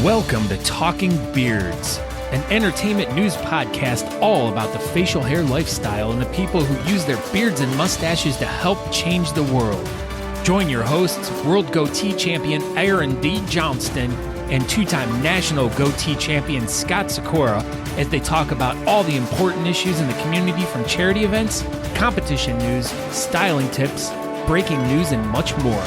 Welcome to Talking Beards, an entertainment news podcast all about the facial hair lifestyle and the people who use their beards and mustaches to help change the world. Join your hosts, World Goatee Champion Aaron D. Johnston and two-time National Goatee Champion Scott Sykora as they talk about all the important issues in the community, from charity events, competition news, styling tips, breaking news, and much more.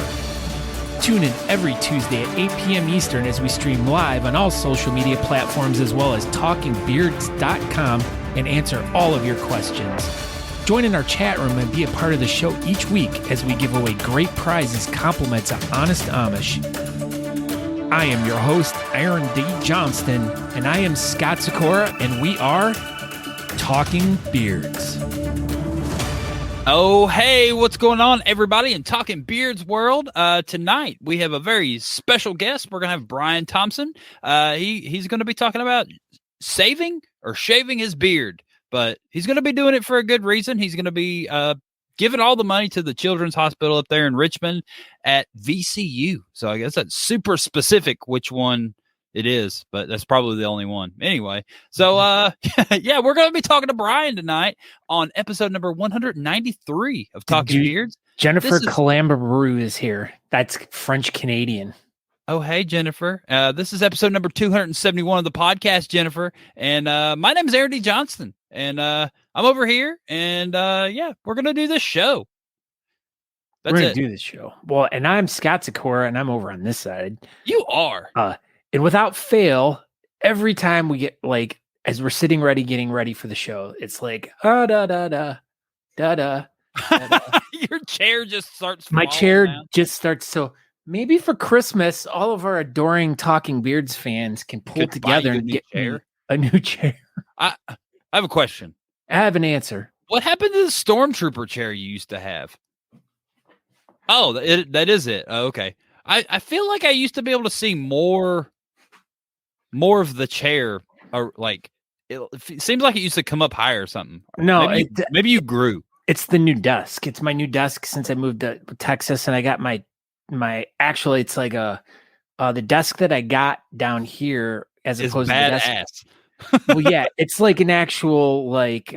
Tune in every Tuesday at 8 p.m. Eastern as we stream live on all social media platforms as well as talkingbeards.com and answer all of your questions. Join in our chat room and be a part of the show each week as we give away great prizes, compliments of Honest Amish. I am your host, Aaron D. Johnston, and I am Scott Sykora, and we are Talking Beards. Oh, hey, what's going on, everybody, in Talking Beards world? Tonight, we have a very special guest. We're going to have Brian Thompson. He's going to be talking about saving or shaving his beard, but he's going to be doing it for a good reason. He's going to be giving all the money to the Children's Hospital up there in Richmond at VCU. So I guess that's super specific which one it is, but that's probably the only one. Anyway, so yeah, we're going to be talking to Brian tonight on episode number 193 of Talking Beards. Jennifer Calambaroo is here. That's French Canadian. Oh, hey, Jennifer. This is episode number 271 of the podcast, Jennifer. And my name is Aaron D. Johnston. And I'm over here. And yeah, we're going to do this show. We're going to do this show. Well, and I'm Scott Sykora, and I'm over on this side. You are. And without fail, every time we get, like, as we're getting ready for the show, it's like, da da da da da. Your chair just starts. My chair just starts. So maybe for Christmas, all of our adoring Talking Beards fans can pull together and get a new chair. I have a question. I have an answer. What happened to the Stormtrooper chair you used to have? Oh, that is it. Oh, okay. I feel like I used to be able to see more of the chair, or like it seems like it used to come up higher or something. No, maybe you grew. It's the new desk. It's my new desk since I moved to Texas, and I got my actually it's like the desk that I got down here as opposed to the desk. Well, yeah, it's like an actual like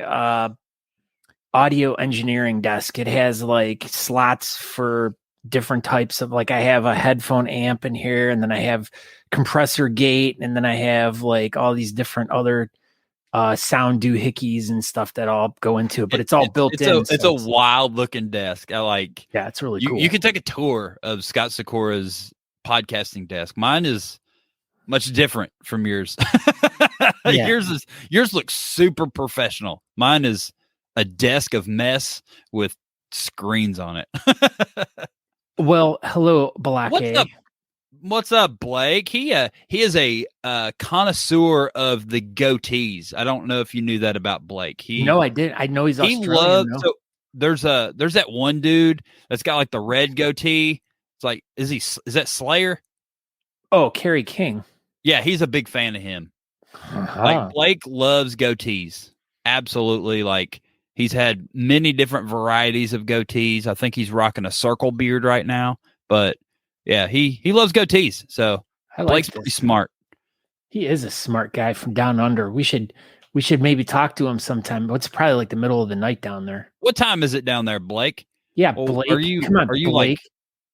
audio engineering desk. It has like slots for different types of, like, I have a headphone amp in here, and then I have compressor gate, and then I have like all these different other sound doohickeys and stuff that all go into it, but it's all built in. It's a wild looking desk. Yeah, it's really cool. You can take a tour of Scott Sykora's podcasting desk. Mine is much different from yours. Yeah. Yours looks super professional. Mine is a desk of mess with screens on it. Well, hello, Black. What's up, Blake? He is a connoisseur of the goatees. I don't know if you knew that about Blake. No, I did. I know he's Australian. So there's that one dude that's got like the red goatee. It's like, is that Slayer? Oh, Kerry King. Yeah, he's a big fan of him. Like, Blake loves goatees. Absolutely. Like, he's had many different varieties of goatees. I think he's rocking a circle beard right now. But yeah, he loves goatees. So Blake's pretty smart. He is a smart guy from down under. We should maybe talk to him sometime. It's probably like the middle of the night down there. What time is it down there, Blake? Yeah, Blake. Come on, Blake. Like,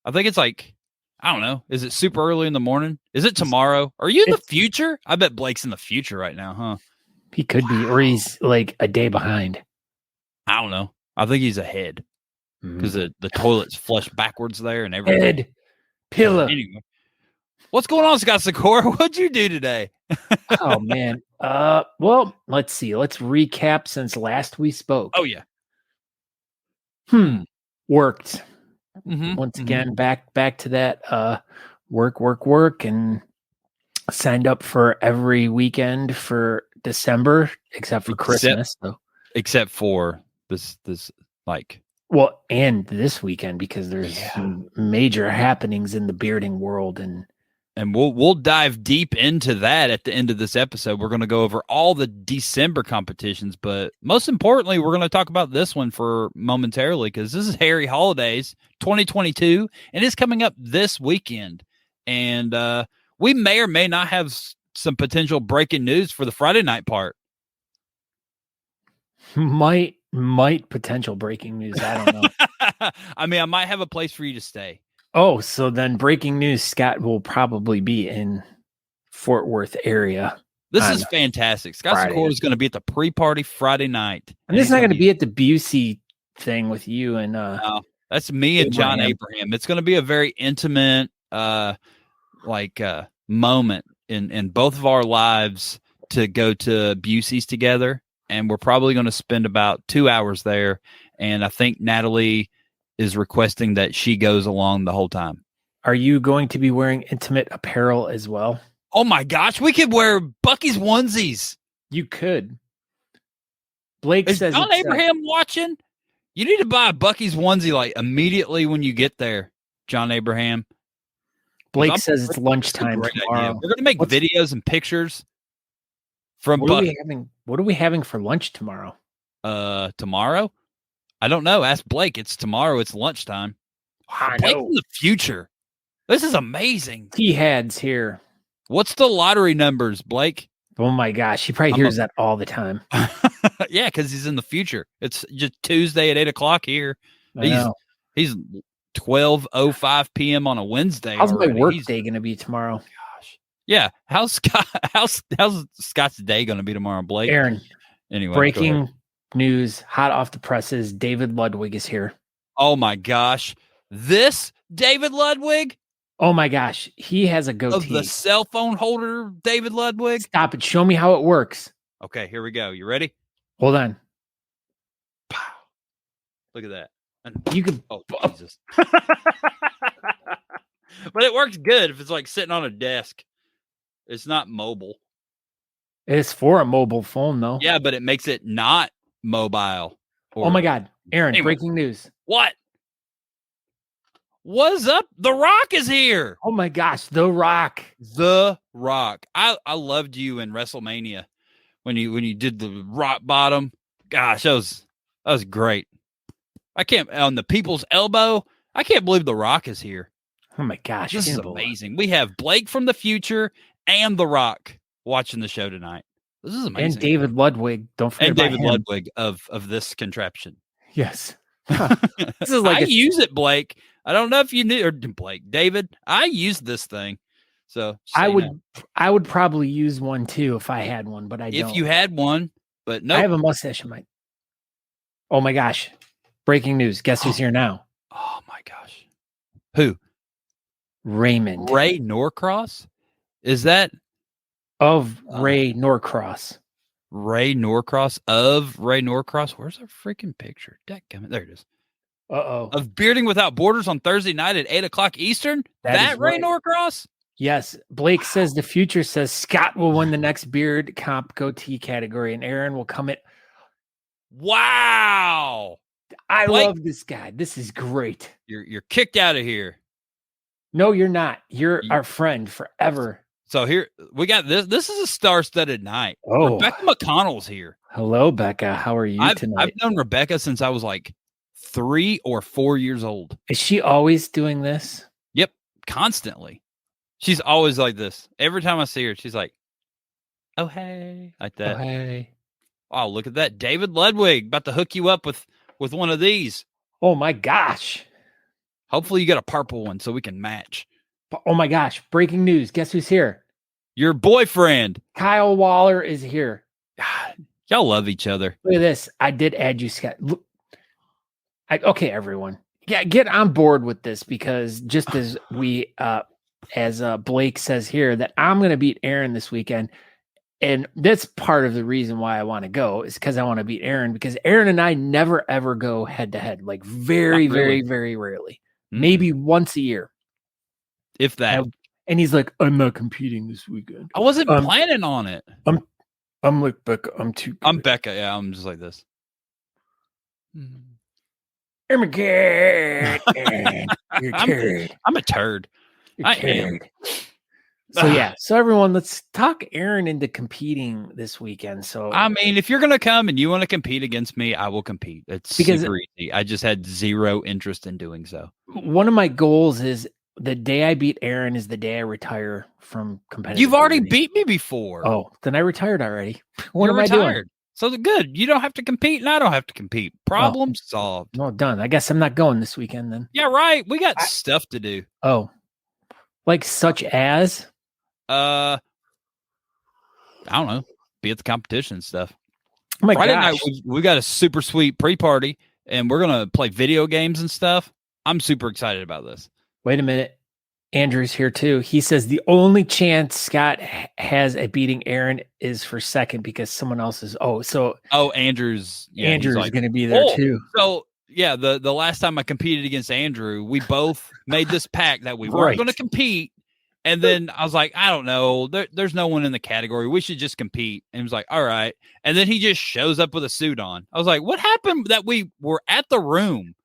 I think it's like, I don't know. Is it super early in the morning? Is it tomorrow? Are you in the future? I bet Blake's in the future right now, huh? He could be, or he's like a day behind. I don't know. I think he's ahead because the toilet's flushed backwards there and everything. Head, pillow. Anyway, what's going on, Scott Sykora? What'd you do today? Oh, man. Well, let's see. Let's recap since last we spoke. Oh, yeah. Worked. Once again, back to that work, and signed up for every weekend for December, except for Christmas. Except for this like, well, and this weekend, because there's some major happenings in the bearding world, and we'll dive deep into that at the end of this episode. We're going to go over all the December competitions, but most importantly, we're going to talk about this one for momentarily, because this is Hairy Holidays 2022, and it's coming up this weekend. And we may or may not have some potential breaking news for the Friday night part. Might potential breaking news. I don't know. I mean, I might have a place for you to stay. Oh, so then breaking news, Scott will probably be in Fort Worth area. This is fantastic. Scott Sykora is going to be at the pre-party Friday night. And this is not going to be at the Busey thing with you and no, that's me and John Abraham. It's going to be a very intimate moment in both of our lives to go to Busey's together. And we're probably going to spend about 2 hours there. And I think Natalie is requesting that she goes along the whole time. Are you going to be wearing intimate apparel as well? Oh my gosh, we could wear Bucky's onesies. You could. Blake says John Abraham watching? You need to buy a Bucky's onesie like immediately when you get there, John Abraham. Blake says it's lunchtime tomorrow. We're going to make videos and pictures from Bucky. What are we having for lunch tomorrow? Tomorrow? I don't know. Ask Blake. It's tomorrow. It's lunchtime. Wow, Blake in the future. This is amazing. T-Had's here. What's the lottery numbers, Blake? Oh my gosh, he probably hears that all the time. Yeah, because he's in the future. It's just Tuesday at 8:00 here. He's 12:05 p.m. on a Wednesday. How's my work day going to be tomorrow? Gosh, yeah. How's Scott's day going to be tomorrow, Blake? Aaron. Anyway, breaking news, hot off the presses. David Ludwig is here. Oh my gosh, this David Ludwig. Oh my gosh, he has a goatee. Of the cell phone holder, David Ludwig? Stop it. Show me how it works. Okay, here we go. You ready? Hold on. Pow. Look at that. You could. Oh, Jesus. But it works good if it's like sitting on a desk. It's not mobile. It's for a mobile phone, though. Yeah, but it makes it not mobile. Oh my God. Aaron, anyway, breaking news. What? What's up? The Rock is here. Oh my gosh, The Rock. The Rock. I loved you in WrestleMania when you did the rock bottom. Gosh, that was great. I can't on the people's elbow. I can't believe The Rock is here. Oh my gosh, this is amazing. We have Blake from the future and The Rock watching the show tonight. This is amazing. And David Ludwig. Don't forget about David Ludwig of this contraption. Yes. This is like I use it, Blake. I don't know if you knew, or Blake, David. I use this thing, so I would probably use one too if I had one, but I don't. If you had one, but no, I have a mustache in my. Oh my gosh! Breaking news! Guess who's here now? Oh my gosh! Who? Raymond Ray Norcross? Is that of Ray Norcross? Ray Norcross of Ray Norcross. Where's our freaking picture? There it is. Of Bearding Without Borders on Thursday night at 8:00 Eastern. That Ray Norcross? Yes. Blake says the future says Scott will win the next beard comp goatee category, and Aaron will come at. Wow! I love this guy. This is great. You're kicked out of here. No, you're not. You're our friend forever. So here we got this. This is a star-studded night. Oh, Rebecca McConnell's here. Hello, Becca. How are you tonight? I've known Rebecca since I was like 3 or 4 years old. Is she always doing this? Yep, constantly. She's always like this. Every time I see her, she's like, "Oh hey," like that. Oh hey. Oh, look at that, David Ludwig about to hook you up with one of these. Oh my gosh! Hopefully, you get a purple one so we can match. Oh my gosh! Breaking news! Guess who's here? Your boyfriend, Kyle Waller, is here. God, y'all love each other. Look at this. I did add you, Scott. Look, okay, everyone. Yeah, get on board with this because just as we, as Blake says here, that I'm going to beat Aaron this weekend. And that's part of the reason why I want to go is because I want to beat Aaron because Aaron and I never, ever go head to head. Like very, very, very rarely. Maybe once a year. If that. And he's like, I'm not competing this weekend. I wasn't planning on it. I'm like Becca. I'm too good. I'm Becca. Yeah, I'm just like this. I'm a kid. I'm a turd. I am. So yeah. So everyone, let's talk Aaron into competing this weekend. So I mean, if you're gonna come and you want to compete against me, I will compete. It's super easy. I just had zero interest in doing so. One of my goals is The day I beat Aaron is the day I retire from competitive. You've already beat me before. Oh, then I retired already. What You're am retired. I doing? So good. You don't have to compete, and I don't have to compete. Problem solved. Well, done. I guess I'm not going this weekend then. Yeah, right. We got stuff to do. Oh, like such as? I don't know. Be at the competition and stuff. Oh my Friday gosh. night, we got a super sweet pre-party, and we're going to play video games and stuff. I'm super excited about this. Wait a minute. Andrew's here too. He says the only chance Scott has at beating Aaron is for second because someone else is. Andrew's going to be there too. So yeah, the last time I competed against Andrew, we both made this pact that we weren't going to compete. And then I was like, I don't know. There's no one in the category. We should just compete. And he was like, all right. And then he just shows up with a suit on. I was like, what happened that we were at the room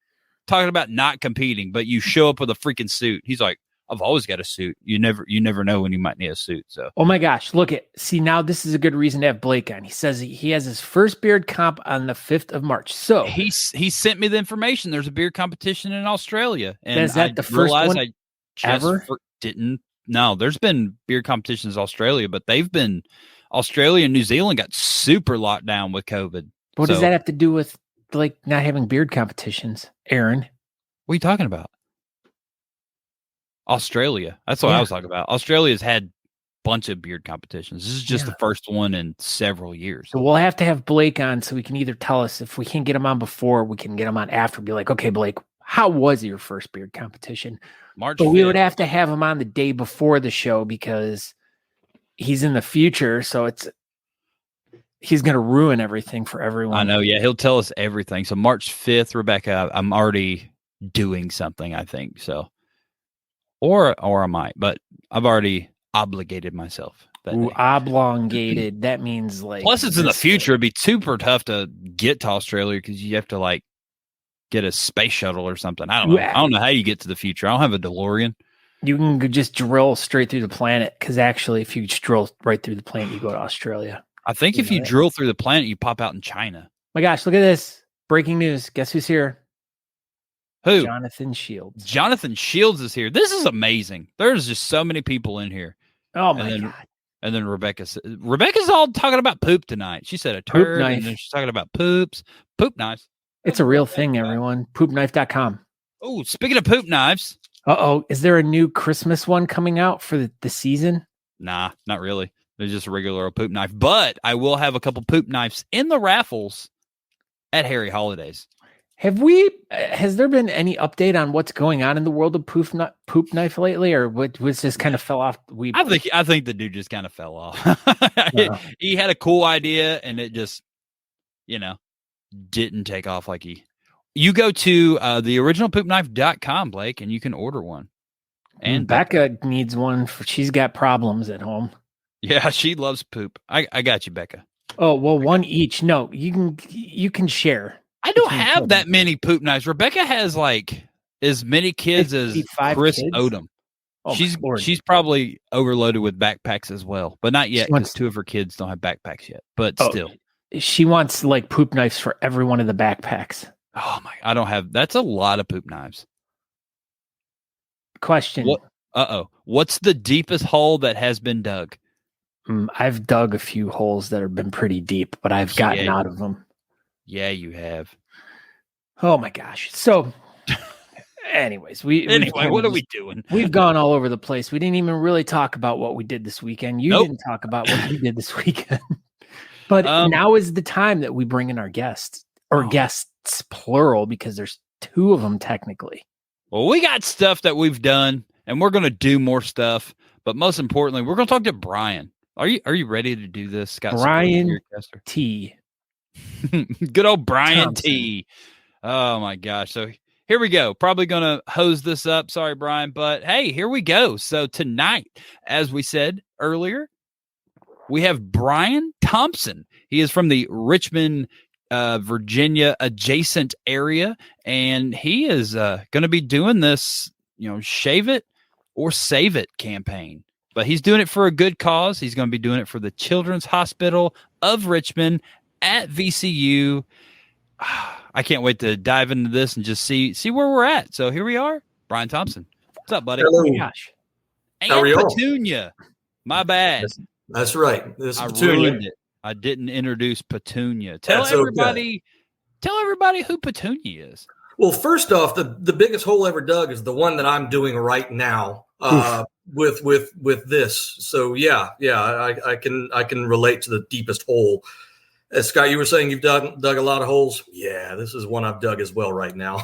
talking about not competing, but you show up with a freaking suit? He's like, I've always got a suit. You never know when you might need a suit. So, oh my gosh, see now this is a good reason to have Blake on. He says he has his first beard comp on the 5th of March. So he sent me the information. There's a beard competition in Australia, and is that the first one I ever didn't. No, there's been beard competitions in Australia, but Australia and New Zealand got super locked down with COVID. What does that have to do with like not having beard competitions, Aaron? What are you talking about? Australia. That's what I was talking about. Australia's had a bunch of beard competitions. This is just the first one in several years. So we'll have to have Blake on so we can either tell us if we can't get him on before, we can get him on after. Be like, okay, Blake, how was your first beard competition? March. But we would have to have him on the day before the show because he's in the future. So he's going to ruin everything for everyone. I know. Yeah. He'll tell us everything. So March 5th, Rebecca, I'm already doing something, I think. So, or I might, but I've already obligated myself. Oblongated. That means like. Plus, it's in the future. It'd be super tough to get to Australia because you have to like get a space shuttle or something. I don't know. I don't know how you get to the future. I don't have a DeLorean. You can just drill straight through the planet because actually, if you just drill right through the planet, you go to Australia. I think if you drill through the planet, you pop out in China. My gosh, look at this. Breaking news. Guess who's here? Who? Jonathan Shields. Jonathan Shields is here. This is amazing. There's just so many people in here. Oh, my God. And then Rebecca's all talking about poop tonight. She said a turd, knife. and then she's talking about poop knives. It's a real thing, everyone. Poopknife.com. Oh, speaking of poop knives. Uh-oh. Is there a new Christmas one coming out for the season? Nah, not really. There's just a regular old poop knife. But I will have a couple poop knives in the raffles at Harry Holidays. Has there been any update on what's going on in the world of poop knife lately, or was just kind of fell off? I think the dude just kind of fell off. He had a cool idea, and it just, didn't take off like you go to the originalpoopknife.com, Blake, and you can order one. And Becca needs one she's got problems at home. Yeah, she loves poop. I got you, Becca. Oh, well, one each. No, you can share. I don't have that many poop knives. Rebecca has like as many kids as Chris Odom. Oh, she's probably overloaded with backpacks as well, but not yet because 2 of her kids don't have backpacks yet. But still, she wants like poop knives for every one of the backpacks. Oh my! I don't have. That's a lot of poop knives. Question. What's the deepest hole that has been dug? I've dug a few holes that have been pretty deep, but I've gotten out of them. Yeah, you have. Oh my gosh. So anyways, what are we doing? We've gone all over the place. We didn't even really talk about what we did this weekend. You didn't talk about what you did this weekend. But now is the time that we bring in our guests, or guests plural, because there's 2 of them technically. Well, we got stuff that we've done, and we're going to do more stuff. But most importantly, we're going to talk to Brian. Are you ready to do this, Scott? Brian T. Good old Brian Thompson. T. Oh my gosh. So here we go. Probably going to hose this up. Sorry, Brian, but hey, here we go. So tonight, as we said earlier, we have Brian Thompson. He is from the Richmond, Virginia adjacent area, and he is going to be doing this, shave it or save it campaign. But he's doing it for a good cause. He's going to be doing it for the Children's Hospital of Richmond at VCU. I can't wait to dive into this and just see where we're at. So here we are, Brian Thompson. What's up, buddy? Hello. Oh my gosh. And How are y'all? Petunia. My bad. That's right. This is I Petunia. ruined it. I didn't introduce Petunia. Tell That's okay. everybody who Petunia is. Well, first off, the biggest hole ever dug is the one that I'm doing right now with this. So yeah, I can relate to the deepest hole. As Scott, you were saying you've dug a lot of holes. Yeah, this is one I've dug as well right now.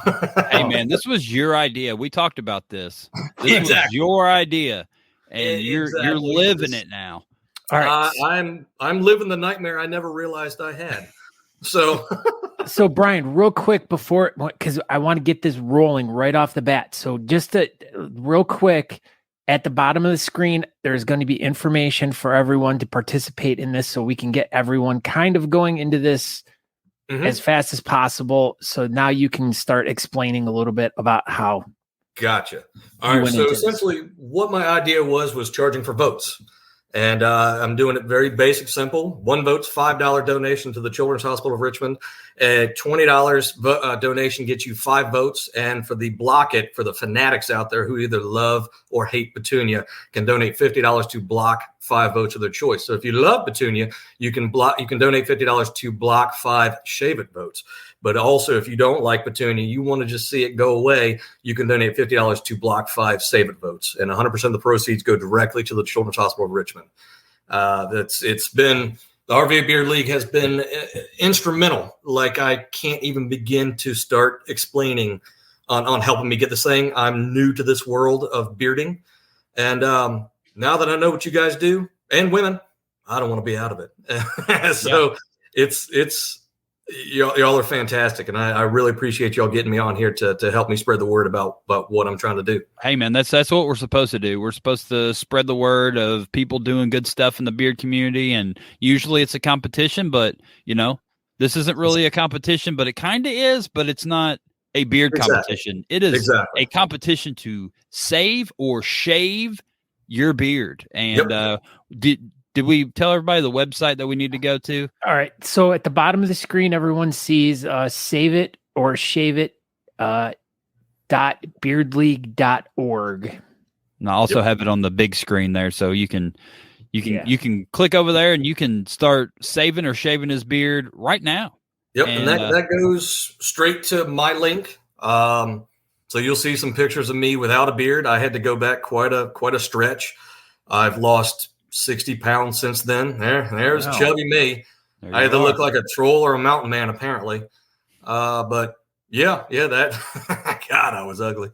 Hey man, this was your idea. We talked about this. This Exactly. was your idea, and you're Exactly. living it now. All right. I'm living the nightmare I never realized I had. So, So Brian, real quick before, because I want to get this rolling right off the bat. So just real quick, at the bottom of the screen, there's going to be information for everyone to participate in this, so we can get everyone kind of going into this as fast as possible. So now you can start explaining a little bit about how. Gotcha. All right. So essentially, what my idea was charging for votes. And I'm doing it very basic, simple. One vote's $5 donation to the Children's Hospital of Richmond. $20 donation gets you 5 votes. And for the block it, for the fanatics out there who either love or hate Petunia, can donate $50 to block 5 votes of their choice. So if you love Petunia, you can donate $50 to block 5 shave it votes. But also, if you don't like Petunia, you want to just see it go away, you can donate $50 to block 5 save it votes. And 100% of the proceeds go directly to the Children's Hospital of Richmond. The RVA Beard League has been instrumental. Like, I can't even begin to start explaining on helping me get this thing. I'm new to this world of bearding. And now that I know what you guys do, and women, I don't want to be out of it. So it's y'all are fantastic, and I really appreciate y'all getting me on here to help me spread the word about what I'm trying to do. Hey man, that's what we're supposed to do. We're supposed to spread the word of people doing good stuff in the beard community, and usually it's a competition, but this isn't really a competition, but it kind of is, but it's not a beard competition. It is a competition to save or shave your beard. And did we tell everybody the website that we need to go to? All right. So at the bottom of the screen, everyone sees save it or shave it .beardleague.org. And I also have it on the big screen there, so you can click over there and you can start saving or shaving his beard right now. Yep, and that goes straight to my link. So you'll see some pictures of me without a beard. I had to go back quite a stretch. I've lost 60 pounds since then. There's chubby me. I either look like a troll or a mountain man, apparently. But that God, I was ugly.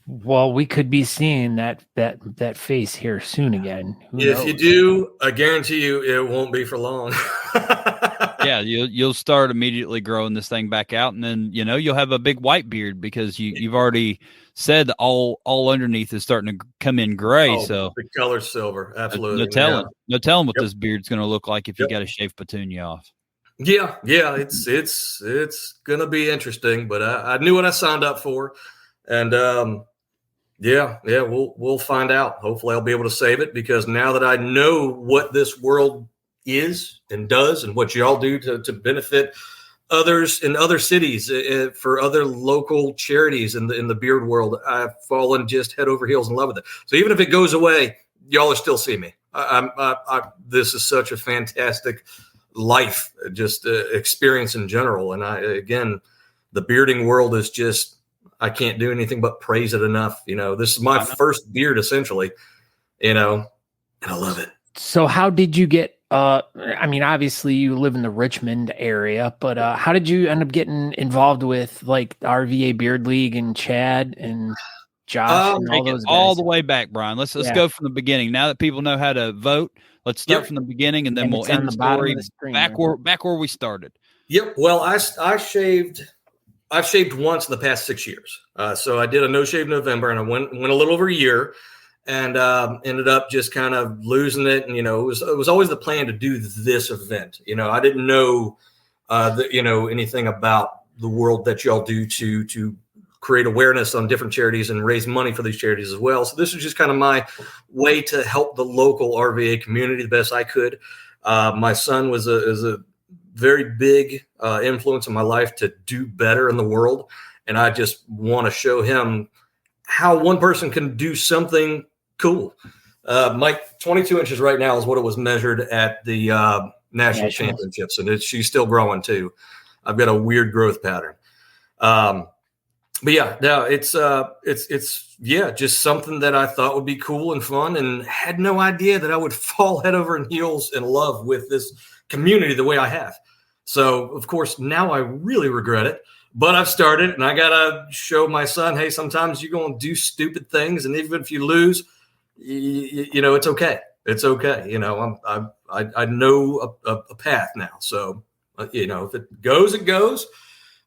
Well, we could be seeing that face here soon again. If you do, I guarantee you it won't be for long. Yeah, you'll start immediately growing this thing back out, and then you'll have a big white beard because you've already said that all underneath is starting to come in gray. So the color's silver, absolutely. No telling what this beard's going to look like if you got to shave Petunia off. Yeah, it's going to be interesting, but I knew what I signed up for, and we'll find out. Hopefully, I'll be able to save it, because now that I know what this world is and does, and what y'all do to benefit others in other cities, for other local charities in the beard world, I've fallen just head over heels in love with it. So even if it goes away, y'all will still see me. This is such a fantastic life, just experience in general. And the bearding world is just, I can't do anything but praise it enough. This is my first beard, essentially, and I love it. So how did you get, obviously you live in the Richmond area, but how did you end up getting involved with like the RVA Beard League and Chad and Josh and all those guys? All the way back, Brian. Let's go from the beginning. Now that people know how to vote, let's start from the beginning, and then we'll end the story back where we started. Yep. Well, I've shaved once in the past 6 years. So I did a no shave November, and I went a little over a year. And ended up just kind of losing it. And, it was always the plan to do this event. I didn't know, anything about the world that y'all do to create awareness on different charities and raise money for these charities as well. So this was just kind of my way to help the local RVA community the best I could. My son is a very big influence in my life to do better in the world. And I just want to show him how one person can do something cool. My 22 inches right now is what it was measured at the national championships, and she's still growing too. I've got a weird growth pattern. But yeah, no, it's just something that I thought would be cool and fun, and had no idea that I would fall head over heels in love with this community the way I have. So of course now I really regret it, but I've started, and I gotta show my son, hey, sometimes you're gonna do stupid things, and even if you lose, you know, it's okay. It's okay. You know, I know a path now. So you know, if it goes, it goes.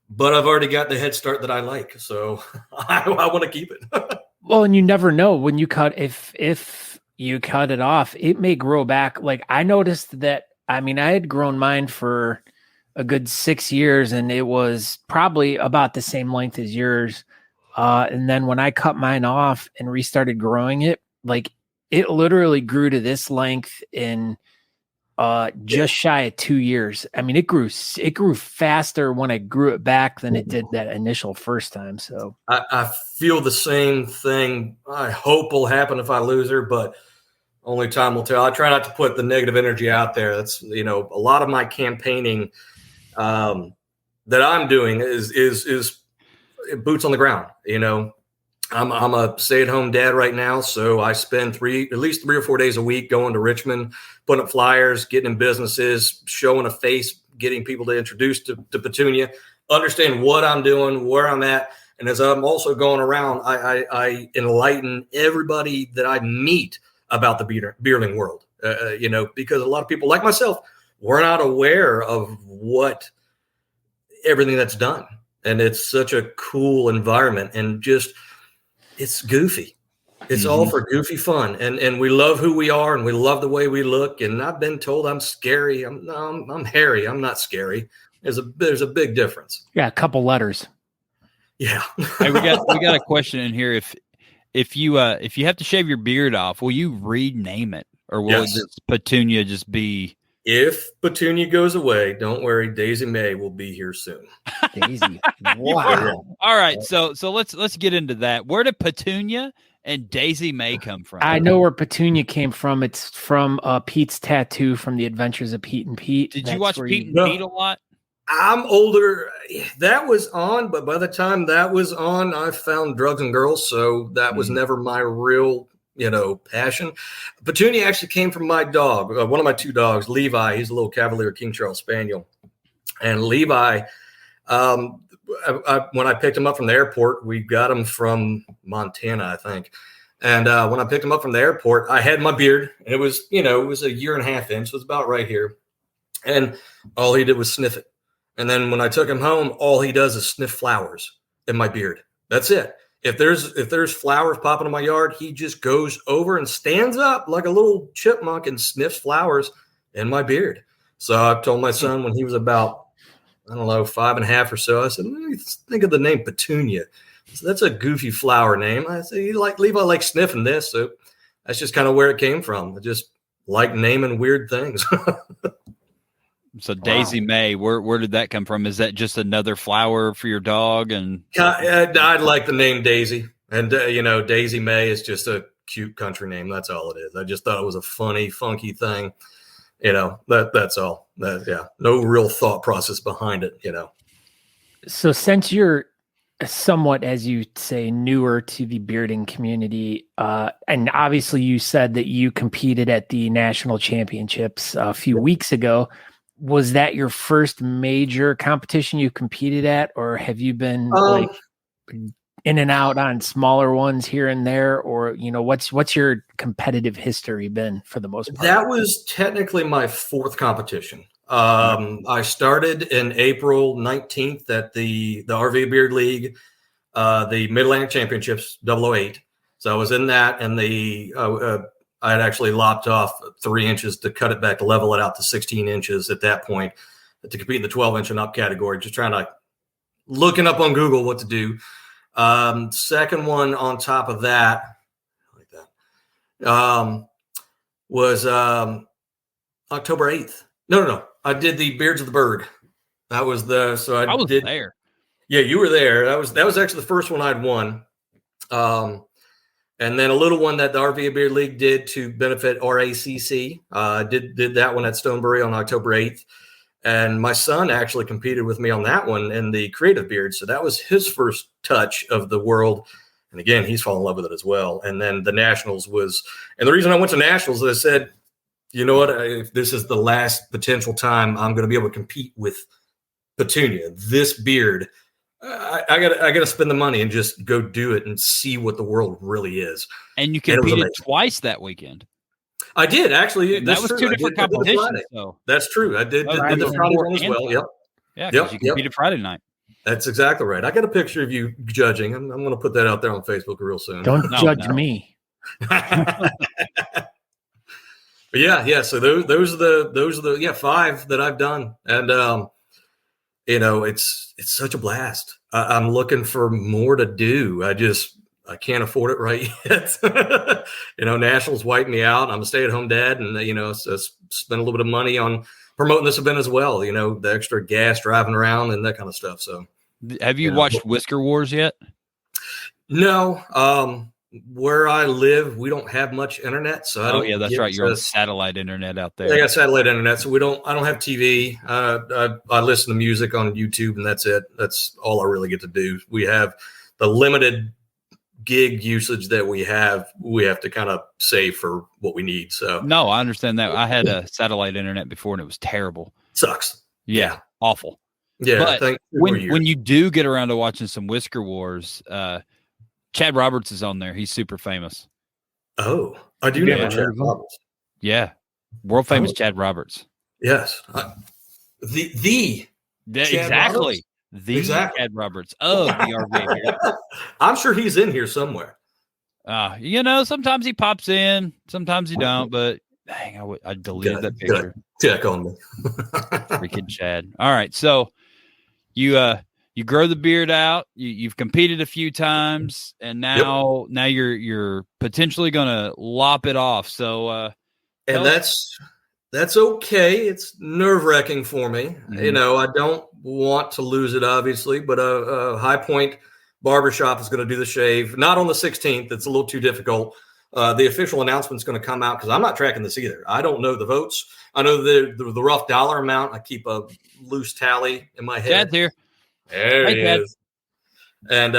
But I've already got the head start that I like, so I want to keep it. Well, and you never know when you cut, if you cut it off, it may grow back. Like I noticed that, I mean, I had grown mine for a good 6 years, and it was probably about the same length as yours. And then when I cut mine off and restarted growing it, like it literally grew to this length in just shy of 2 years. I mean, it grew faster when I grew it back than it did that initial first time. So I feel the same thing. I hope will happen if I lose her, but only time will tell. I try not to put the negative energy out there. That's, you know, a lot of my campaigning that I'm doing is boots on the ground. You know, I'm a stay-at-home dad right now, so I spend at least 3 or 4 days a week going to Richmond, putting up flyers, getting in businesses, showing a face, getting people to introduce to Petunia, understand what I'm doing, where I'm at. And as I'm also going around, I enlighten everybody that I meet about the beardling world, you know, because a lot of people like myself, we're not aware of what everything that's done. And it's such a cool environment, and just, it's goofy. It's all for goofy fun. And we love who we are, and we love the way we look. And I've been told I'm scary. I'm hairy. I'm not scary. There's a big difference. yeah, a couple letters. Yeah. Hey, we got a question in here. If you have to shave your beard off, will you rename it, or will this Petunia just be? If Petunia goes away, don't worry, Daisy May will be here soon. Daisy. Wow. All right, so let's get into that. Where did Petunia and Daisy May come from? I know where Petunia came from. It's from Pete's Tattoo from The Adventures of Pete and Pete. Did you watch Pete and Pete a lot? I'm older. That was on, but by the time that was on, I found Drugs and Girls, so that was never my real, you know, passion. Petunia actually came from my dog, one of my 2 dogs, Levi. He's a little Cavalier King Charles Spaniel. And Levi, when I picked him up from the airport, we got him from Montana, I think. And when I picked him up from the airport, I had my beard. And it was, you know, it was 1.5 years in, so it was about right here. And all he did was sniff it. And then when I took him home, all he does is sniff flowers in my beard. That's it. If there's flowers popping in my yard, he just goes over and stands up like a little chipmunk and sniffs flowers in my beard. So I told my son when he was about, I don't know, 5.5 or so, I said, think of the name Petunia. So that's a goofy flower name. I said, Levi likes sniffing this. So that's just kind of where it came from. I just like naming weird things. So Daisy May, where did that come from? Is that just another flower for your dog? And I'd like the name Daisy, and you know, Daisy May is just a cute country name. That's all it is. I just thought it was a funny, funky thing. You know, that's all. No real thought process behind it. You know. So since you're somewhat, as you say, newer to the bearding community, and obviously you said that you competed at the national championships a few weeks ago. Was that your first major competition you competed at, or have you been like in and out on smaller ones here and there, or, you know, what's your competitive history been for the most part? That was technically my 4th competition. I started in April 19th at the RV Beard League, the Mid-Atlantic Championships 008. So I was in that, and I had actually lopped off 3 inches to cut it back, to level it out to 16 inches at that point to compete in the 12-inch and up category, just trying to looking up on Google what to do. Second one on top of that, like that, was October 8th. No. I did the Beards of the Bird. That was I was there. Yeah, you were there. That was actually the first one I'd won. And then a little one that the RV Beard League did to benefit RACC. Did that one at Stonebury on October 8th. And my son actually competed with me on that one in the creative beard. So that was his first touch of the world. And again, he's fallen in love with it as well. And then the Nationals and the reason I went to Nationals is I said, you know what, if this is the last potential time I'm going to be able to compete with Petunia, this beard, I gotta spend the money and just go do it and see what the world really is. And you competed twice that weekend. I did actually. That was two different competitions. So that's true. I did the Friday one as well. Yep. Yeah, because you competed Friday night. That's exactly right. I got a picture of you judging. I'm going to put that out there on Facebook real soon. Don't judge me. But yeah. So those are the 5 that I've done, and it's such a blast. I'm looking for more to do. I can't afford it right yet. Nationals wiped me out. I'm a stay-at-home dad, and so spend a little bit of money on promoting this event as well. The extra gas driving around and that kind of stuff. So, have you watched Whisker Wars yet? No. Where I live, we don't have much internet, so I don't. That's right. You're on satellite internet out there. I got satellite internet, so I don't have TV. I listen to music on YouTube, and that's it. That's all I really get to do. We have the limited gig usage that we have to kind of save for what we need. So no, I understand that. I had a satellite internet before, and it was terrible. Sucks. Yeah, awful. Yeah, but when you do get around to watching some Whisker Wars, Chad Roberts is on there. He's super famous. Oh, I do know Chad Roberts. Yeah, world famous Chad Roberts. Yes, exactly. Chad Roberts of the RV. I'm sure he's in here somewhere. Sometimes he pops in, sometimes he don't. But dang, I deleted that picture. Check on me. Freaking Chad. All right, so you grow the beard out. You've competed a few times, and now you're potentially going to lop it off. So, and that's okay. It's nerve-wracking for me. Mm-hmm. I don't want to lose it, obviously, but High Point Barbershop is going to do the shave. Not on the 16th. It's a little too difficult. The official announcement's going to come out because I'm not tracking this either. I don't know the votes. I know the rough dollar amount. I keep a loose tally in my head. Chad's here. There he is. And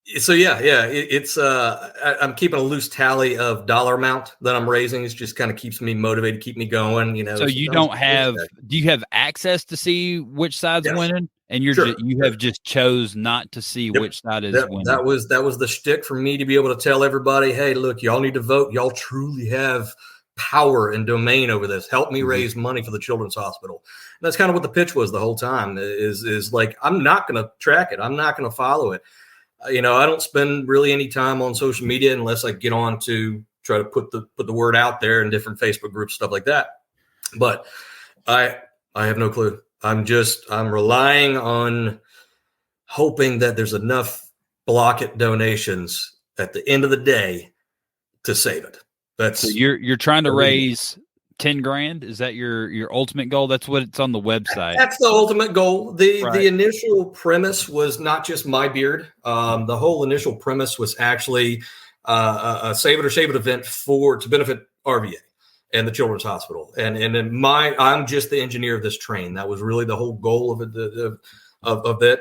it's I'm keeping a loose tally of dollar amount that I'm raising. It just kind of keeps me motivated, keep me going. So you do you have access to see which side's winning? And you have just chose not to see which side is winning. That was the shtick for me to be able to tell everybody, hey, look, y'all need to vote. Y'all truly have power and domain over this. Help me raise money for the Children's Hospital. And that's kind of what the pitch was the whole time is like, I'm not going to track it. I'm not going to follow it. I don't spend really any time on social media unless I get on to try to put the word out there in different Facebook groups, stuff like that. But I have no clue. I'm relying on hoping that there's enough block it donations at the end of the day to save it. So you're trying to raise 10 grand. Is that your ultimate goal? That's what it's on the website. That's the ultimate goal. The initial premise was not just my beard. The whole initial premise was actually a Save It or Shave It event to benefit RVA and the Children's Hospital. And I'm just the engineer of this train. That was really the whole goal of it.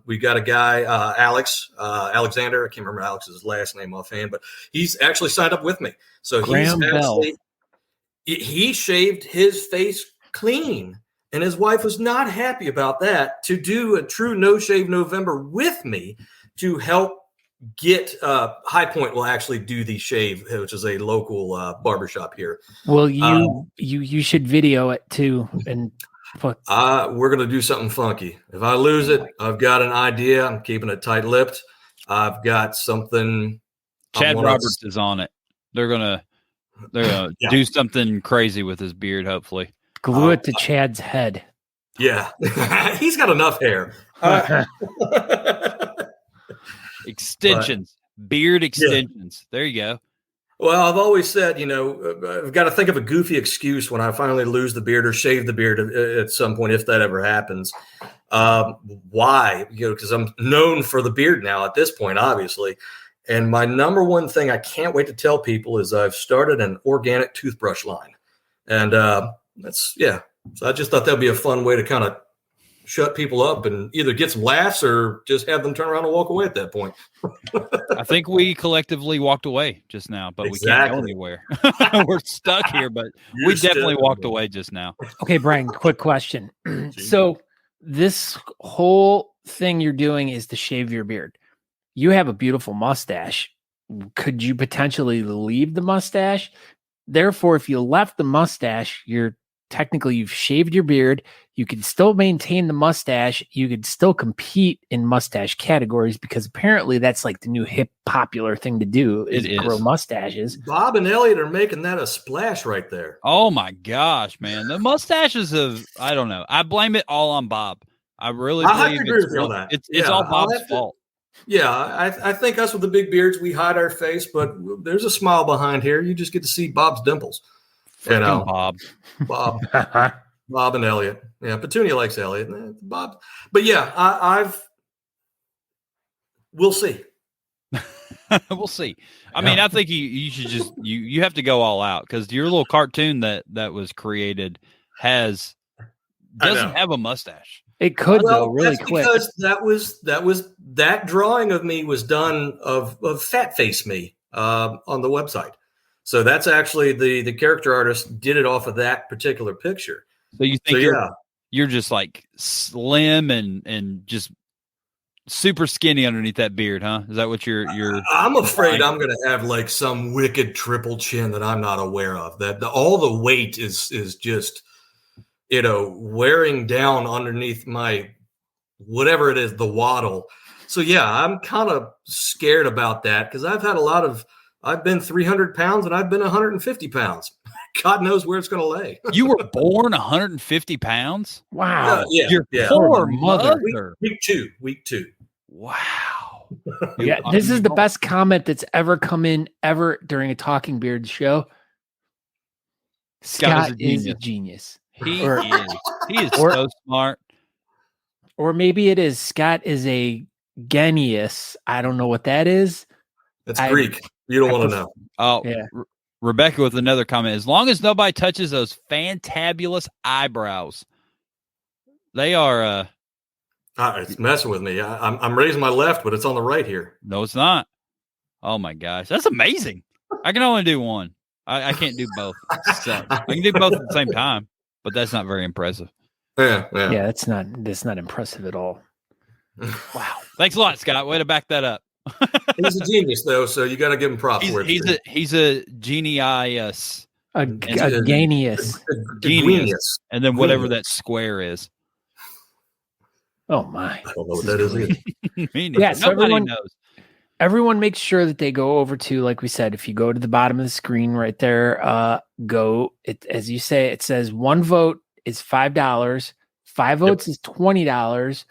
We got a guy, Alexander. I can't remember Alex's last name offhand, but he's actually signed up with me. So he shaved his face clean, and his wife was not happy about that, to do a true No Shave November with me to help get High Point will actually do the shave, which is a local barbershop here. Well, you should video it too. And we're going to do something funky. If I lose it, I've got an idea. I'm keeping it tight-lipped. I've got something. Chad Roberts is on it. They're gonna do something crazy with his beard. Hopefully, glue it to Chad's head. Yeah, he's got enough hair. Extensions, beard extensions. There you go. Well, I've always said, I've got to think of a goofy excuse when I finally lose the beard or shave the beard at some point, if that ever happens. Why? Because I'm known for the beard now at this point, obviously. And my number one thing I can't wait to tell people is I've started an organic toothbrush line. And So I just thought that'd be a fun way to kind of shut people up and either get some laughs or just have them turn around and walk away at that point. I think we collectively walked away just now, but we can't go anywhere. We're stuck here, but we definitely walked away just now. Okay, Brian, quick question. So this whole thing you're doing is to shave your beard. You have a beautiful mustache. Could you potentially leave the mustache? Therefore, if you left the mustache, you've shaved your beard. You can still maintain the mustache. You could still compete in mustache categories because apparently that's like the new hip popular thing to do is grow mustaches. Bob and Elliot are making that a splash right there. Oh my gosh, man. The mustaches I don't know. I blame it all on Bob. I really believe it's all Bob's fault. Yeah, I think us with the big beards, we hide our face, but there's a smile behind here. You just get to see Bob's dimples. Bob. Bob and Elliot. Yeah, Petunia likes Elliot. Bob. But yeah, we'll see. We'll see. I mean, I think you should just you have to go all out because your little cartoon that was created doesn't have a mustache. It could though really quick. Because that drawing of me was done of fat face me on the website. So that's actually the character artist did it off of that particular picture. So you think you're just like slim and just super skinny underneath that beard, huh? Is that what you're I'm afraid I'm going to have like some wicked triple chin that I'm not aware of. That all the weight is just wearing down underneath my whatever it is, the waddle. So yeah, I'm kind of scared about that because I've been 300 pounds and I've been 150 pounds. God knows where it's going to lay. You were born 150 pounds? Wow. Your poor mother. Week two. Wow. Yeah, this is the best comment that's ever come in ever during a Talking Beard show. Scott is a genius. He is. He is so smart. Or maybe it is Scott is a genius. I don't know what that is. That's Greek. You don't want to know. Oh, yeah. Rebecca with another comment. As long as nobody touches those fantabulous eyebrows, they are. It's messing with me. I'm raising my left, but it's on the right here. No, it's not. Oh my gosh, that's amazing. I can only do one. I can't do both. So I can do both at the same time, but that's not very impressive. Yeah. That's not impressive at all. Wow. Thanks a lot, Scott. Way to back that up. He's a genius, though, so you got to give him props for it. He's a genius. A genius. Genius. And then whatever that square is. Oh, my. I don't know what that is. Yeah, so everyone knows. Everyone makes sure that they go over to, like we said, if you go to the bottom of the screen right there, as you say, it says 1 vote is $5, 5 votes is $20,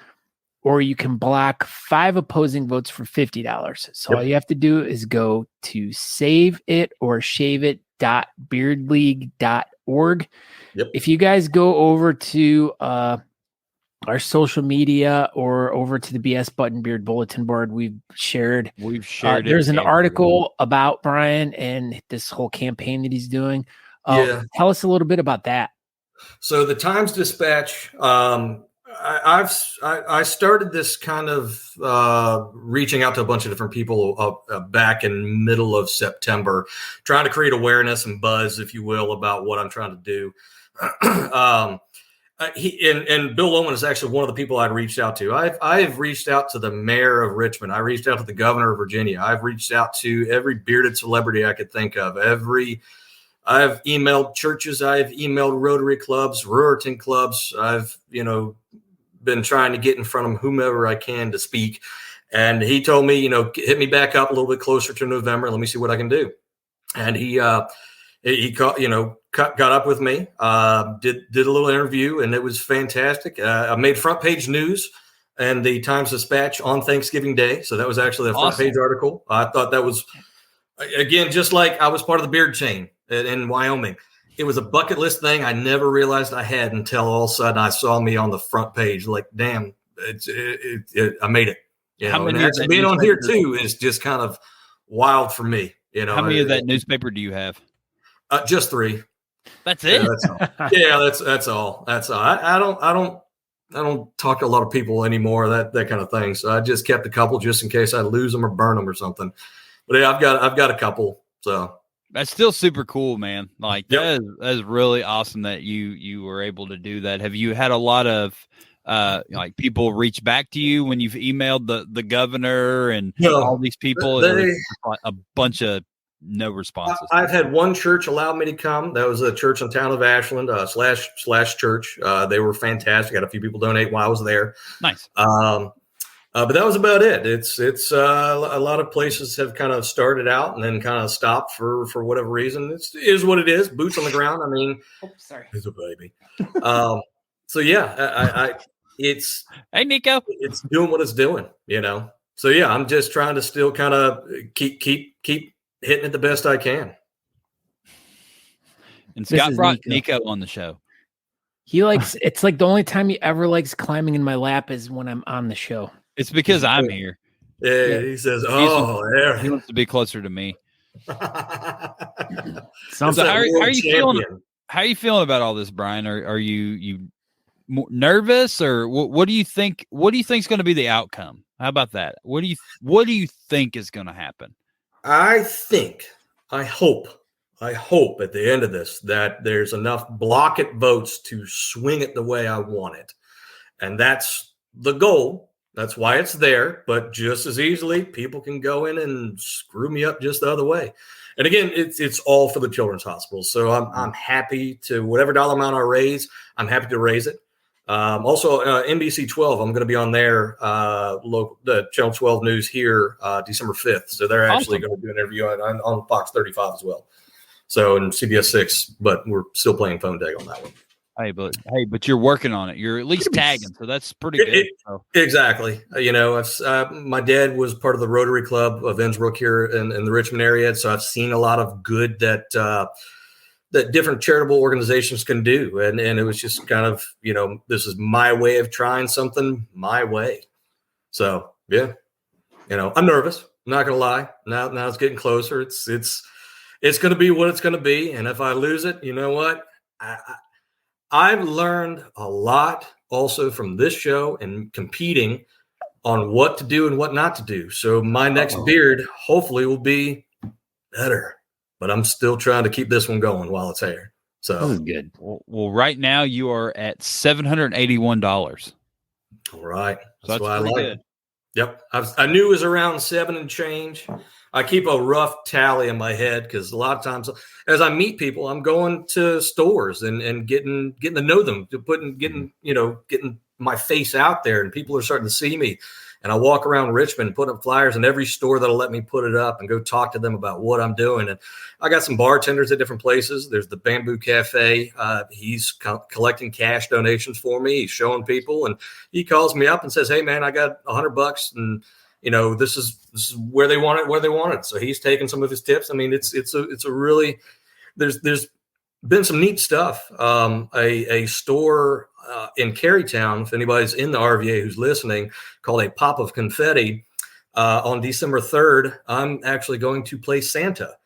or you can block 5 opposing votes for $50. So all you have to do is go to saveitOrShaveIt.beardleague.org. If you guys go over to our social media or over to the BS Button Beard Bulletin Board, we've shared there's an article about Brian and this whole campaign that he's doing. Tell us a little bit about that. So the Times-Dispatch, I started this kind of reaching out to a bunch of different people back in middle of September, trying to create awareness and buzz, if you will, about what I'm trying to do. And Bill Loman is actually one of the people I'd reached out to. I've reached out to the mayor of Richmond. I reached out to the governor of Virginia. I've reached out to every bearded celebrity I could think of. I've emailed churches. I've emailed Rotary clubs, Ruritan clubs. I've, been trying to get in front of whomever I can to speak. And he told me, hit me back up a little bit closer to November. Let me see what I can do. And he got up with me, did a little interview, and it was fantastic. I made front page news and the Times-Dispatch on Thanksgiving Day. So that was actually a front page article. I thought that was again, just like I was part of the beard chain in Wyoming. It was a bucket list thing I never realized I had until all of a sudden I saw me on the front page. Like, damn, I made it. And actually being on here too is just kind of wild for me. How many of that newspaper do you have? Just 3. That's it. That's all. I don't talk to a lot of people anymore. That kind of thing. So I just kept a couple just in case I lose them or burn them or something. But yeah, I've got a couple. So. That's still super cool, man. Like that is really awesome that you were able to do that. Have you had a lot of like people reach back to you when you've emailed the governor and all these people? A bunch of no responses. I've had one church allow me to come. That was a church in town of Ashland slash church. They were fantastic. I had a few people donate while I was there. Nice. But that was about it. It's a lot of places have kind of started out and then kind of stopped for whatever reason. It is what it is. Boots on the ground. I mean, he's a baby. So yeah, it's hey Nico, it's doing what it's doing. So yeah, I'm just trying to still kind of keep hitting it the best I can. And Scott brought Nico on the show. He likes. It's like the only time he ever likes climbing in my lap is when I'm on the show. It's because I'm here. Yeah, he says, he wants to be closer to me. So how are you feeling? How are you feeling about all this, Brian? Are you nervous, or what do you think? What do you think is going to be the outcome? How about that? What do you think is going to happen? I hope at the end of this that there's enough block it votes to swing it the way I want it, and that's the goal. That's why it's there, but just as easily, people can go in and screw me up just the other way. And again, it's all for the children's hospital. So I'm happy to whatever dollar amount I raise, I'm happy to raise it. Also, NBC 12, I'm going to be on their the Channel 12 News here December 5th. So they're actually going to do an interview on Fox 35 as well. So and CBS 6, but we're still playing phone tag on that one. Hey, but you're working on it. You're at least tagging, so that's pretty good. Exactly. My dad was part of the Rotary Club of Innsbruck here in the Richmond area, so I've seen a lot of good that different charitable organizations can do, and it was just kind of this is my way of trying something my way. So yeah, I'm nervous. I'm not gonna lie. Now it's getting closer. It's going to be what it's going to be, and if I lose it, you know what? I've learned a lot also from this show and competing on what to do and what not to do. So my next beard hopefully will be better, but I'm still trying to keep this one going while it's here. So this is good. Well, right now you are at $781. All right. That's why I like it. Yep. I knew it was around 7 and change. I keep a rough tally in my head because a lot of times as I meet people, I'm going to stores and getting to know them, getting my face out there, and people are starting to see me. And I walk around Richmond and put up flyers in every store that'll let me put it up and go talk to them about what I'm doing. And I got some bartenders at different places. There's the Bamboo Cafe. He's collecting cash donations for me. He's showing people, and he calls me up and says, "Hey man, I got $100 and this is where they want it. So he's taking some of his tips. I mean, it's a really, there's been some neat stuff. A store in Carytown, if anybody's in the RVA who's listening, called A Pop of Confetti. On December 3rd, I'm actually going to play Santa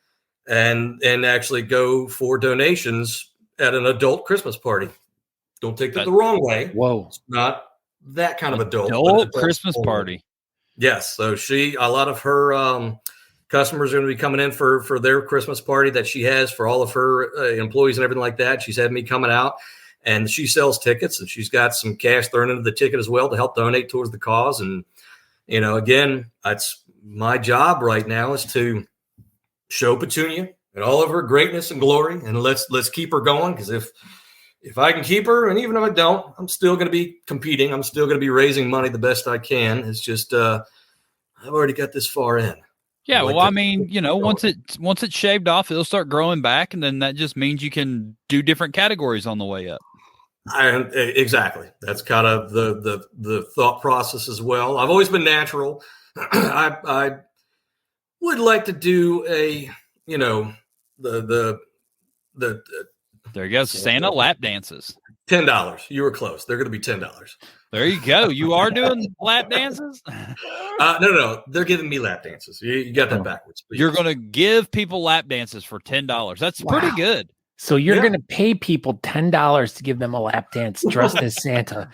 and actually go for donations at an adult Christmas party. Don't take that the wrong way. Whoa. It's not that kind of adult Christmas party. Yes. So a lot of her customers are going to be coming in for their Christmas party that she has for all of her employees and everything like that. She's had me coming out, and she sells tickets, and she's got some cash thrown into the ticket as well to help donate towards the cause. And, again, that's my job right now is to show Petunia and all of her greatness and glory. And let's keep her going. Because if I can keep her, and even if I don't, I'm still going to be competing. I'm still going to be raising money the best I can. It's just I've already got this far in. Yeah, once it's shaved off, it'll start growing back, and then that just means you can do different categories on the way up. Exactly. That's kind of the thought process as well. I've always been natural. I would like to do a, the there you go. Santa lap dances. $10. You were close. They're going to be $10. There you go. You are doing lap dances? No. They're giving me lap dances. You got that backwards. You're going to give people lap dances for $10. That's pretty good. So you're going to pay people $10 to give them a lap dance dressed as Santa.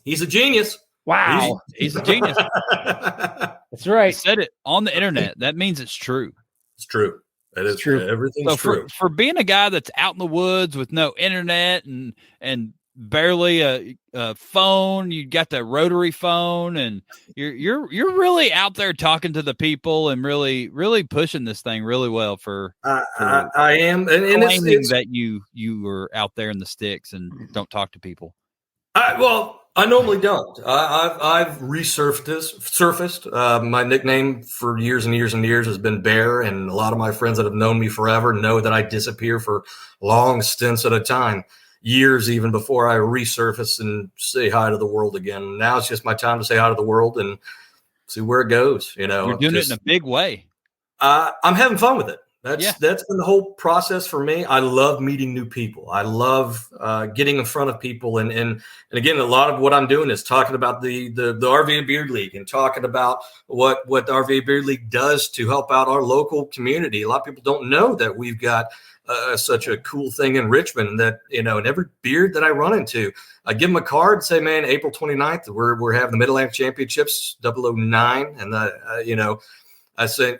He's a genius. Wow. He's a genius. That's right. He said it on the internet. That means it's true. It's true. That is true. Everything's true. For being a guy that's out in the woods with no internet and barely a phone, you got the rotary phone, and you're really out there talking to the people and really pushing this thing really well. I am, and claiming that you were out there in the sticks and don't talk to people. I normally don't. I've surfaced. My nickname for years and years and years has been Bear, and a lot of my friends that have known me forever know that I disappear for long stints at a time, years even before I resurface and say hi to the world again. Now it's just my time to say hi to the world and see where it goes. You're doing it in a big way. I'm having fun with it. That's been the whole process for me. I love meeting new people. I love getting in front of people. And again, a lot of what I'm doing is talking about the RVA Beard League and talking about what the RVA Beard League does to help out our local community. A lot of people don't know that we've got such a cool thing in Richmond that, and every beard that I run into, I give them a card and say, man, April 29th, we're having the Mid-Atlantic Championships 009. And, I said,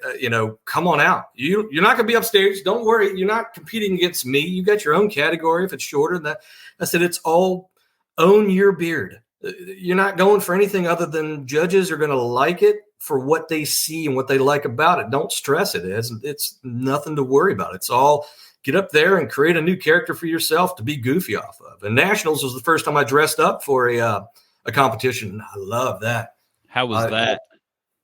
come on out. You're not going to be upstairs. Don't worry. You're not competing against me. You got your own category. If it's shorter than that, I said, it's all own your beard. You're not going for anything other than judges are going to like it for what they see and what they like about it. Don't stress it. It's nothing to worry about. It's all get up there and create a new character for yourself to be goofy off of. And Nationals was the first time I dressed up for a competition. I love that. How was that?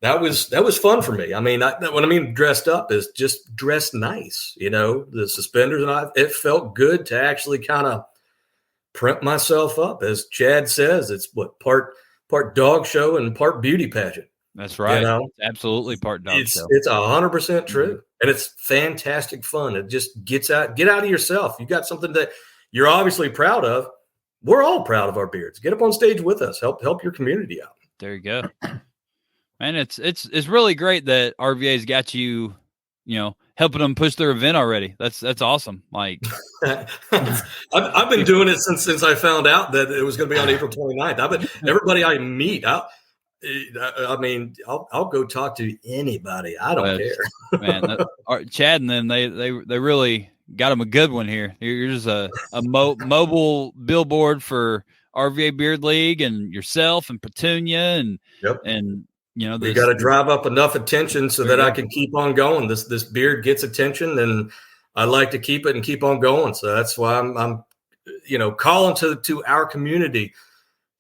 That was fun for me. I mean, what I mean dressed up is just dressed nice, the suspenders, and it felt good to actually kind of print myself up. As Chad says, it's part dog show and part beauty pageant. That's right. It's absolutely part dog show. It's 100% true. And it's fantastic fun. It just get out of yourself. You got something that you're obviously proud of. We're all proud of our beards. Get up on stage with us. Help your community out. There you go. Man, it's really great that RVA's got you, helping them push their event already. That's awesome. Like I've been doing it since I found out that it was going to be on April 29th. Everybody I meet, I'll go talk to anybody. I don't care. Man, Chad and them, they really got them a good one here. Here's a mobile billboard for RVA Beard League and yourself and Petunia and we got to drive up enough attention so that I can keep on going. This beard gets attention, and I like to keep it and keep on going. So that's why I'm calling to our community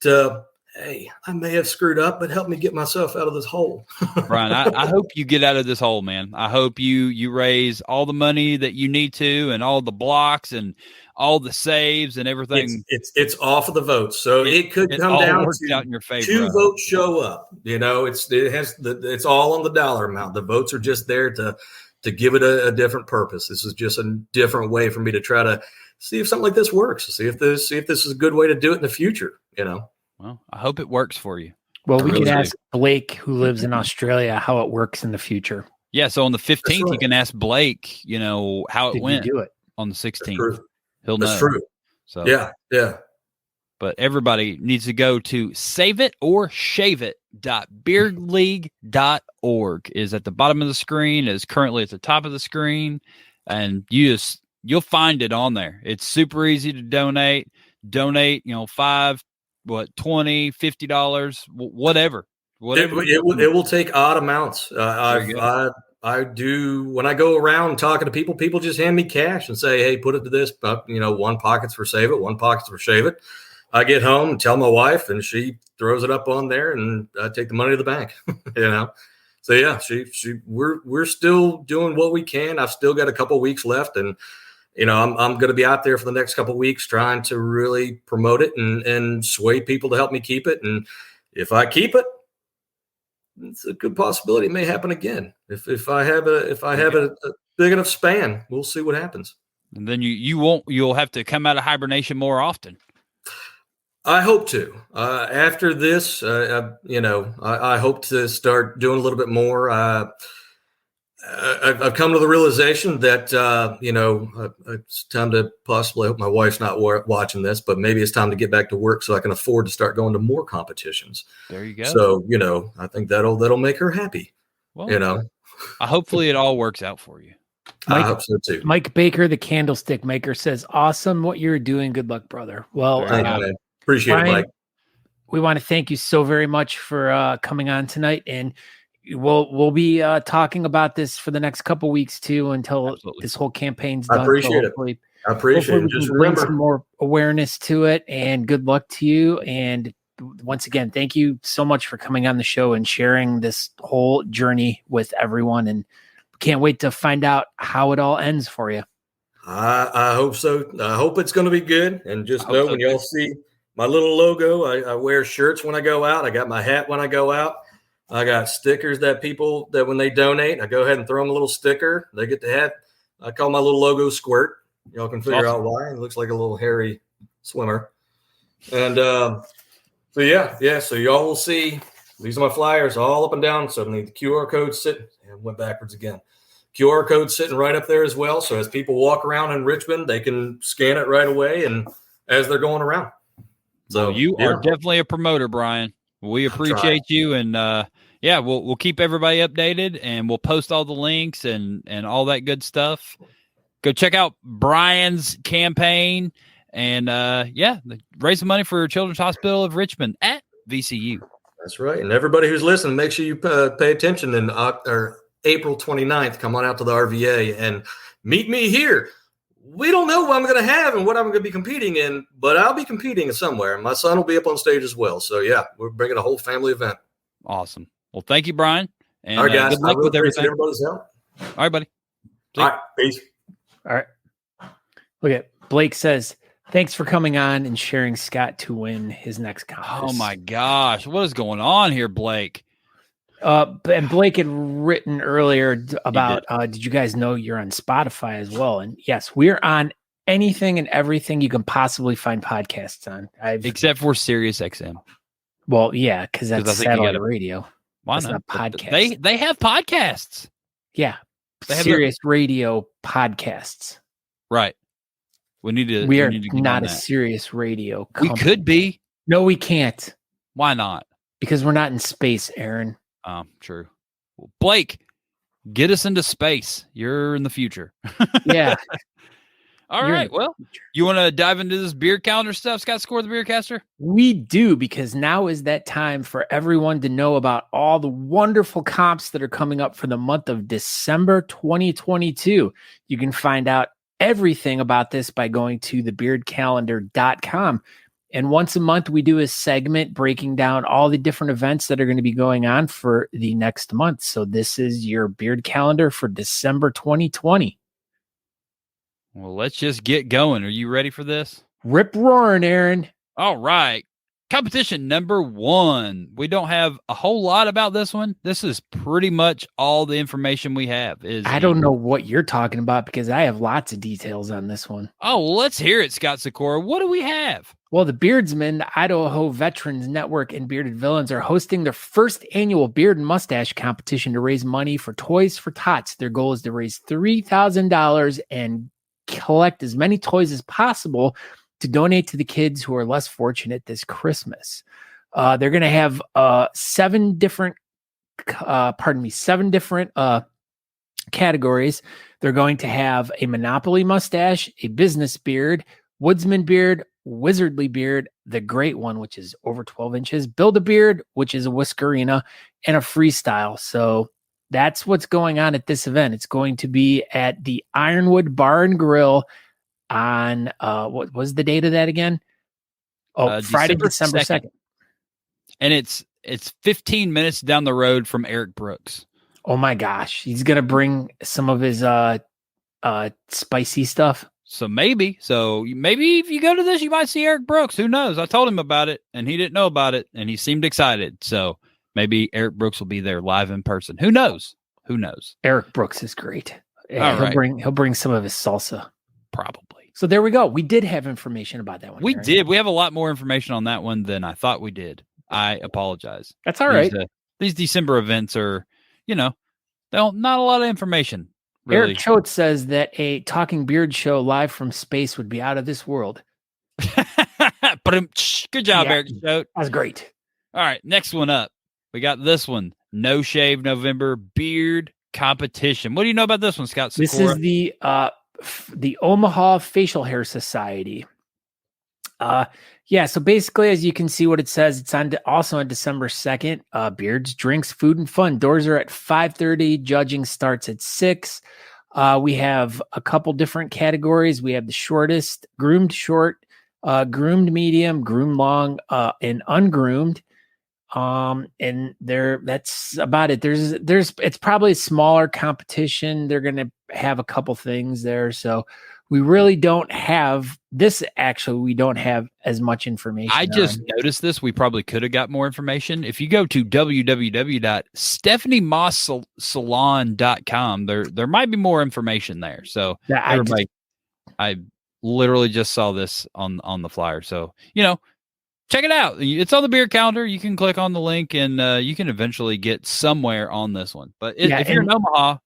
to, hey, I may have screwed up, but help me get myself out of this hole. Brian, I hope you get out of this hole, man. I hope you raise all the money that you need to, and all the blocks and all the saves and everything. It's off of the votes, so it could come down to out in your favor. 2 votes show up. It's all on the dollar amount. The votes are just there to give it a different purpose. This is just a different way for me to try to see if something like this works. See if this is a good way to do it in the future. Well, I hope it works for you. Well, we can ask Blake, who lives in Australia, how it works in the future. Yeah, so on the 15th, you can ask Blake, how it went. Do it on the 16th. He'll know. That's true. So yeah. But everybody needs to go to saveitorshaveit.beardleague.org. Is at the bottom of the screen. Is currently at the top of the screen, and you'll find it on there. It's super easy to donate. Donate, $5, $20, $50, whatever. It will take odd amounts. I do when I go around talking to people just hand me cash and say, hey, put it to this. One pocket's for Save It, one pocket's for Shave It. I get home and tell my wife, and she throws it up on there, and I take the money to the bank. So yeah, we're still doing what we can. I've still got a couple weeks left, and I'm going to be out there for the next couple of weeks trying to really promote it and sway people to help me keep it. And if I keep it, it's a good possibility it may happen again. If I have a big enough span, we'll see what happens. And then you'll have to come out of hibernation more often. I hope to. After this, I hope to start doing a little bit more. I've come to the realization that, it's time to possibly, I hope my wife's not watching this, but maybe it's time to get back to work so I can afford to start going to more competitions. There you go. So, I think that'll make her happy. Well, hopefully it all works out for you. I hope so too. Mike Baker, the candlestick maker, says, awesome what you're doing. Good luck, brother. Well, thank you, man. Appreciate Brian, it, Mike. We want to thank you so very much for coming on tonight. And we'll be talking about this for the next couple weeks too, until this whole campaign's done. I appreciate it. I appreciate it. Just remember, bring some more awareness to it, and good luck to you. And once again, thank you so much for coming on the show and sharing this whole journey with everyone. And can't wait to find out how it all ends for you. I hope so. I hope it's going to be good. And just know when y'all see my little logo, I wear shirts when I go out. I got my hat when I go out. I got stickers that when they donate, I go ahead and throw them a little sticker. They get the hat. I call my little logo Squirt. Y'all can figure out why. It looks like a little hairy swimmer. And so y'all will see. These are my flyers all up and down. So the QR code sitting, and went backwards again. QR code sitting right up there as well. So as people walk around in Richmond, they can scan it right away, and as they're going around. So you are definitely a promoter, Brian. We appreciate you, and we'll keep everybody updated, and we'll post all the links and all that good stuff. Go check out Brian's campaign, and raise some money for Children's Hospital of Richmond at VCU. That's right, and everybody who's listening, make sure you pay attention. In April 29th, come on out to the RVA and meet me here. We don't know what I'm going to have and what I'm going to be competing in, but I'll be competing somewhere. My son will be up on stage as well. So, we're bringing a whole family event. Awesome. Well, thank you, Brian. And, all right, guys. Good luck with everything. Everybody's help. All right, buddy. All right. Peace. All right. Look at Blake says, thanks for coming on and sharing Scott to win his next contest. Oh, my gosh. What is going on here, Blake? And Blake had written earlier about, did you guys know you're on Spotify as well? And yes, we're on anything and everything you can possibly find podcasts on. Except for Sirius XM. Well, yeah, because that's satellite radio. Why not? Podcast. They have podcasts. Yeah. Sirius radio podcasts. Right. We are not a Sirius radio company. We could be. No, we can't. Why not? Because we're not in space, Aaron. True. Well, Blake, get us into space. You're in the future. Yeah. All right. Well, you want to dive into this beer calendar stuff, Scott Sykora, the Beercaster? We do, because now is that time for everyone to know about all the wonderful comps that are coming up for the month of December 2022. You can find out everything about this by going to thebeardcalendar.com. And once a month, we do a segment breaking down all the different events that are going to be going on for the next month. So this is your beard calendar for December 2020. Well, let's just get going. Are you ready for this? Rip roaring, Aaron. All right. Competition number 1. We don't have a whole lot about this one. This is pretty much all the information we have. I don't know what you're talking about, because I have lots of details on this one. Oh, well, let's hear it, Scott Sykora. What do we have? Well, the Beardsmen, the Idaho Veterans Network, and Bearded Villains are hosting their first annual beard and mustache competition to raise money for Toys for Tots. Their goal is to raise $3,000 and collect as many toys as possible to donate to the kids who are less fortunate this Christmas. They're going to have 7 different categories. They're going to have a Monopoly mustache, a business beard, woodsman beard, wizardly beard, the great one, which is over 12 inches, build a beard, which is a whiskerina, and a freestyle. So that's what's going on at this event. It's going to be at the Ironwood Bar and Grill on what was the date of that again? Friday, December 2nd. And it's 15 minutes down the road from Eric Brooks. Oh my gosh. He's going to bring some of his spicy stuff. So maybe if you go to this, you might see Eric Brooks. Who knows? I told him about it and he didn't know about it and he seemed excited. So Maybe Eric Brooks will be there live in person. Who knows? Eric Brooks is great. All right. He'll bring some of his salsa. Probably. So there we go. We did have information about that one. We did. We have a lot more information on that one than I thought we did. I apologize. That's all right. These December events are, not a lot of information. Really. Eric Choate says that a Talking Beard show live from space would be out of this world. Good job, Eric Choate. That was great. All right, next one up. We got this one. No Shave November Beard Competition. What do you know about this one, Scott Sykora? This is the Omaha Facial Hair Society. So basically, as you can see what it says, it's also on December 2nd. Beards, drinks, food, and fun. Doors are at 5:30. Judging starts at 6. We have a couple different categories. We have the shortest, groomed short, groomed medium, groomed long, and ungroomed. And that's about it. It's probably a smaller competition. They're going to have a couple things there. So we really don't have this. Actually, we don't have as much information. I just noticed this. We probably could have got more information. If you go to www.stephaniemossalon.com, there might be more information there. So I literally just saw this on the flyer. So, check it out. It's on the beard calendar. You can click on the link and you can eventually get somewhere on this one. But if you're in Omaha,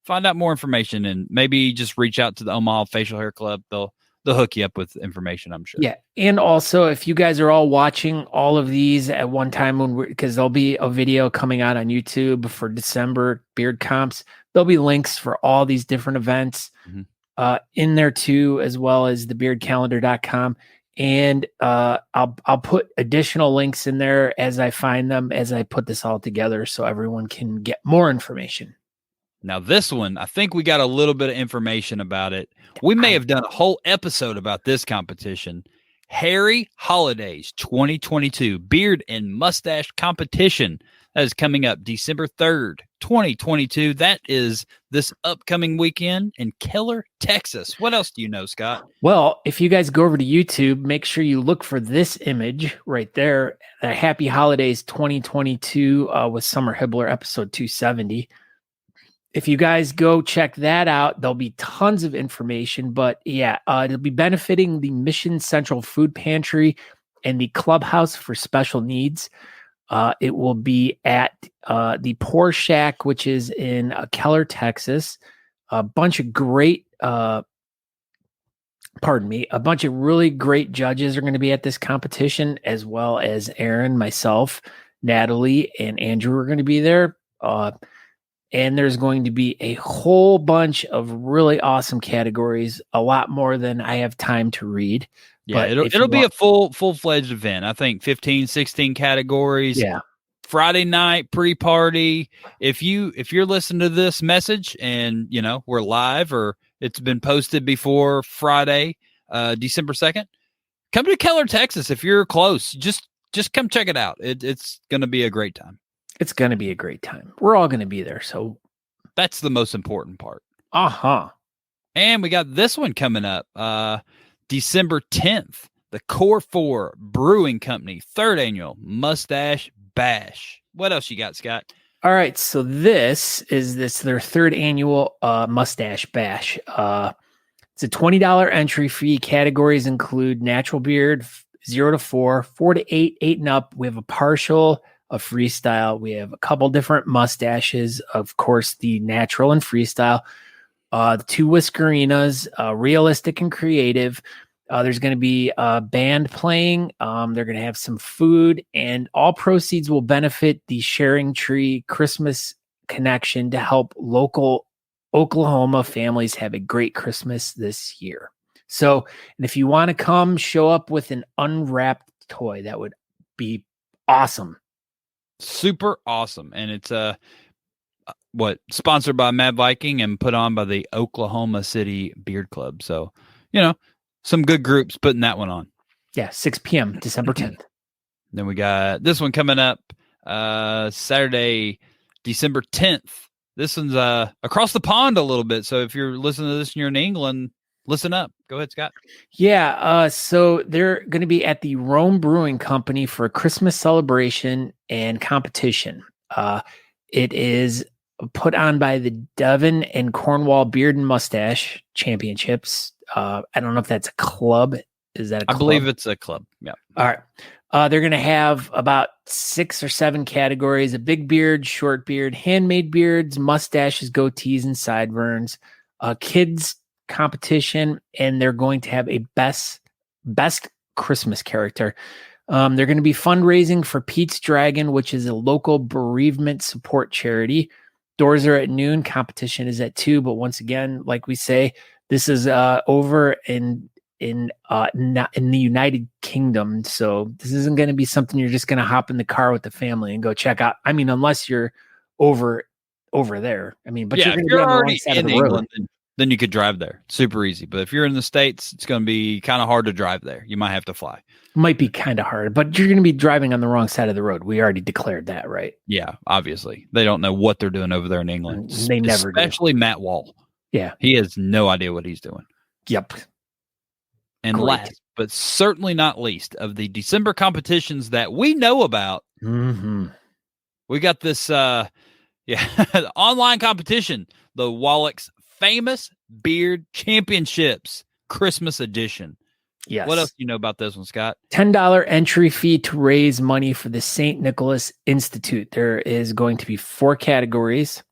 find out more information and maybe just reach out to the Omaha Facial Hair Club. They'll hook you up with information, I'm sure. Yeah. And also, if you guys are all watching all of these at one time, because there'll be a video coming out on YouTube for December beard comps, there'll be links for all these different events in there too, as well as the beardcalendar.com. And I'll put additional links in there as I find them, as I put this all together, so everyone can get more information. Now, this one, I think we got a little bit of information about it. We may have done a whole episode about this competition. Hairy Holidays 2022 Beard and Mustache Competition. That is coming up December 3rd, 2022. That is this upcoming weekend in Keller, Texas. What else do you know, Scott? Well, if you guys go over to YouTube, make sure you look for this image right there. Happy Holidays 2022 with Summer Hibbler, episode 270. If you guys go check that out, there'll be tons of information. But it'll be benefiting the Mission Central Food Pantry and the Clubhouse for Special Needs. It will be at the Poor Shack, which is in Keller, Texas. A bunch of really great judges are going to be at this competition, as well as Aaron, myself, Natalie, and Andrew are going to be there. And there's going to be a whole bunch of really awesome categories, a lot more than I have time to read. Yeah, it'll be a full-fledged event. I think 15, 16 categories. Yeah. Friday night pre-party. If you're listening to this message and we're live or it's been posted before Friday, December 2nd, come to Keller, Texas. If you're close, just come check it out. It's going to be a great time. It's going to be a great time. We're all going to be there. So that's the most important part. And we got this one coming up. December 10th, the Core 4 Brewing Company, 3rd annual Mustache Bash. What else you got, Scott? All right. So this is their 3rd annual Mustache Bash. It's a $20 entry fee. Categories include natural beard, 0 to 4, 4 to 8, 8 and up. We have a partial, a freestyle. We have a couple different mustaches. Of course, the natural and freestyle. The 2 Whiskerinas, realistic and creative. There's going to be a band playing. They're going to have some food, and all proceeds will benefit the Sharing Tree Christmas Connection to help local Oklahoma families have a great Christmas this year. So, and if you want to come, show up with an unwrapped toy. That would be awesome. Super awesome. And it's sponsored by Mad Viking and put on by the Oklahoma City Beard Club. So, some good groups putting that one on. Yeah, 6 p.m. December 10th. Then we got this one coming up Saturday, December 10th. This one's across the pond a little bit. So if you're listening to this and you're in England, listen up. Go ahead, Scott. Yeah. So they're going to be at the Rome Brewing Company for a Christmas celebration and competition. It is put on by the Devon and Cornwall Beard and Mustache Championships. I don't know if that's a club. Is that a club? I believe it's a club. Yeah. All right. They're going to have about 6 or 7 categories: a big beard, short beard, handmade beards, mustaches, goatees, and sideburns, kids competition, and they're going to have a best Christmas character. They're going to be fundraising for Pete's Dragon, which is a local bereavement support charity. Doors are at noon. Competition is at 2. But once again, like we say, this is over in the United Kingdom. So this isn't going to be something you're just going to hop in the car with the family and go check out. I mean, unless you're over there. I mean, but yeah, you're going if to be you're on the already wrong side in of the England, road. then you could drive there. Super easy. But if you're in the States, it's going to be kind of hard to drive there. You might have to fly. Might be kind of hard, but you're going to be driving on the wrong side of the road. We already declared that, right? Yeah, obviously. They don't know what they're doing over there in England. They never do. Especially Matt Wall. Yeah. He has no idea what he's doing. Yep. And Great. last, but certainly not least, of the December competitions that we know about, we got this online competition, the Wallach's Famous Beard Championships Christmas Edition. Yes. What else do you know about this one, Scott? $10 entry fee to raise money for the St. Nicholas Institute. There is going to be 4 categories.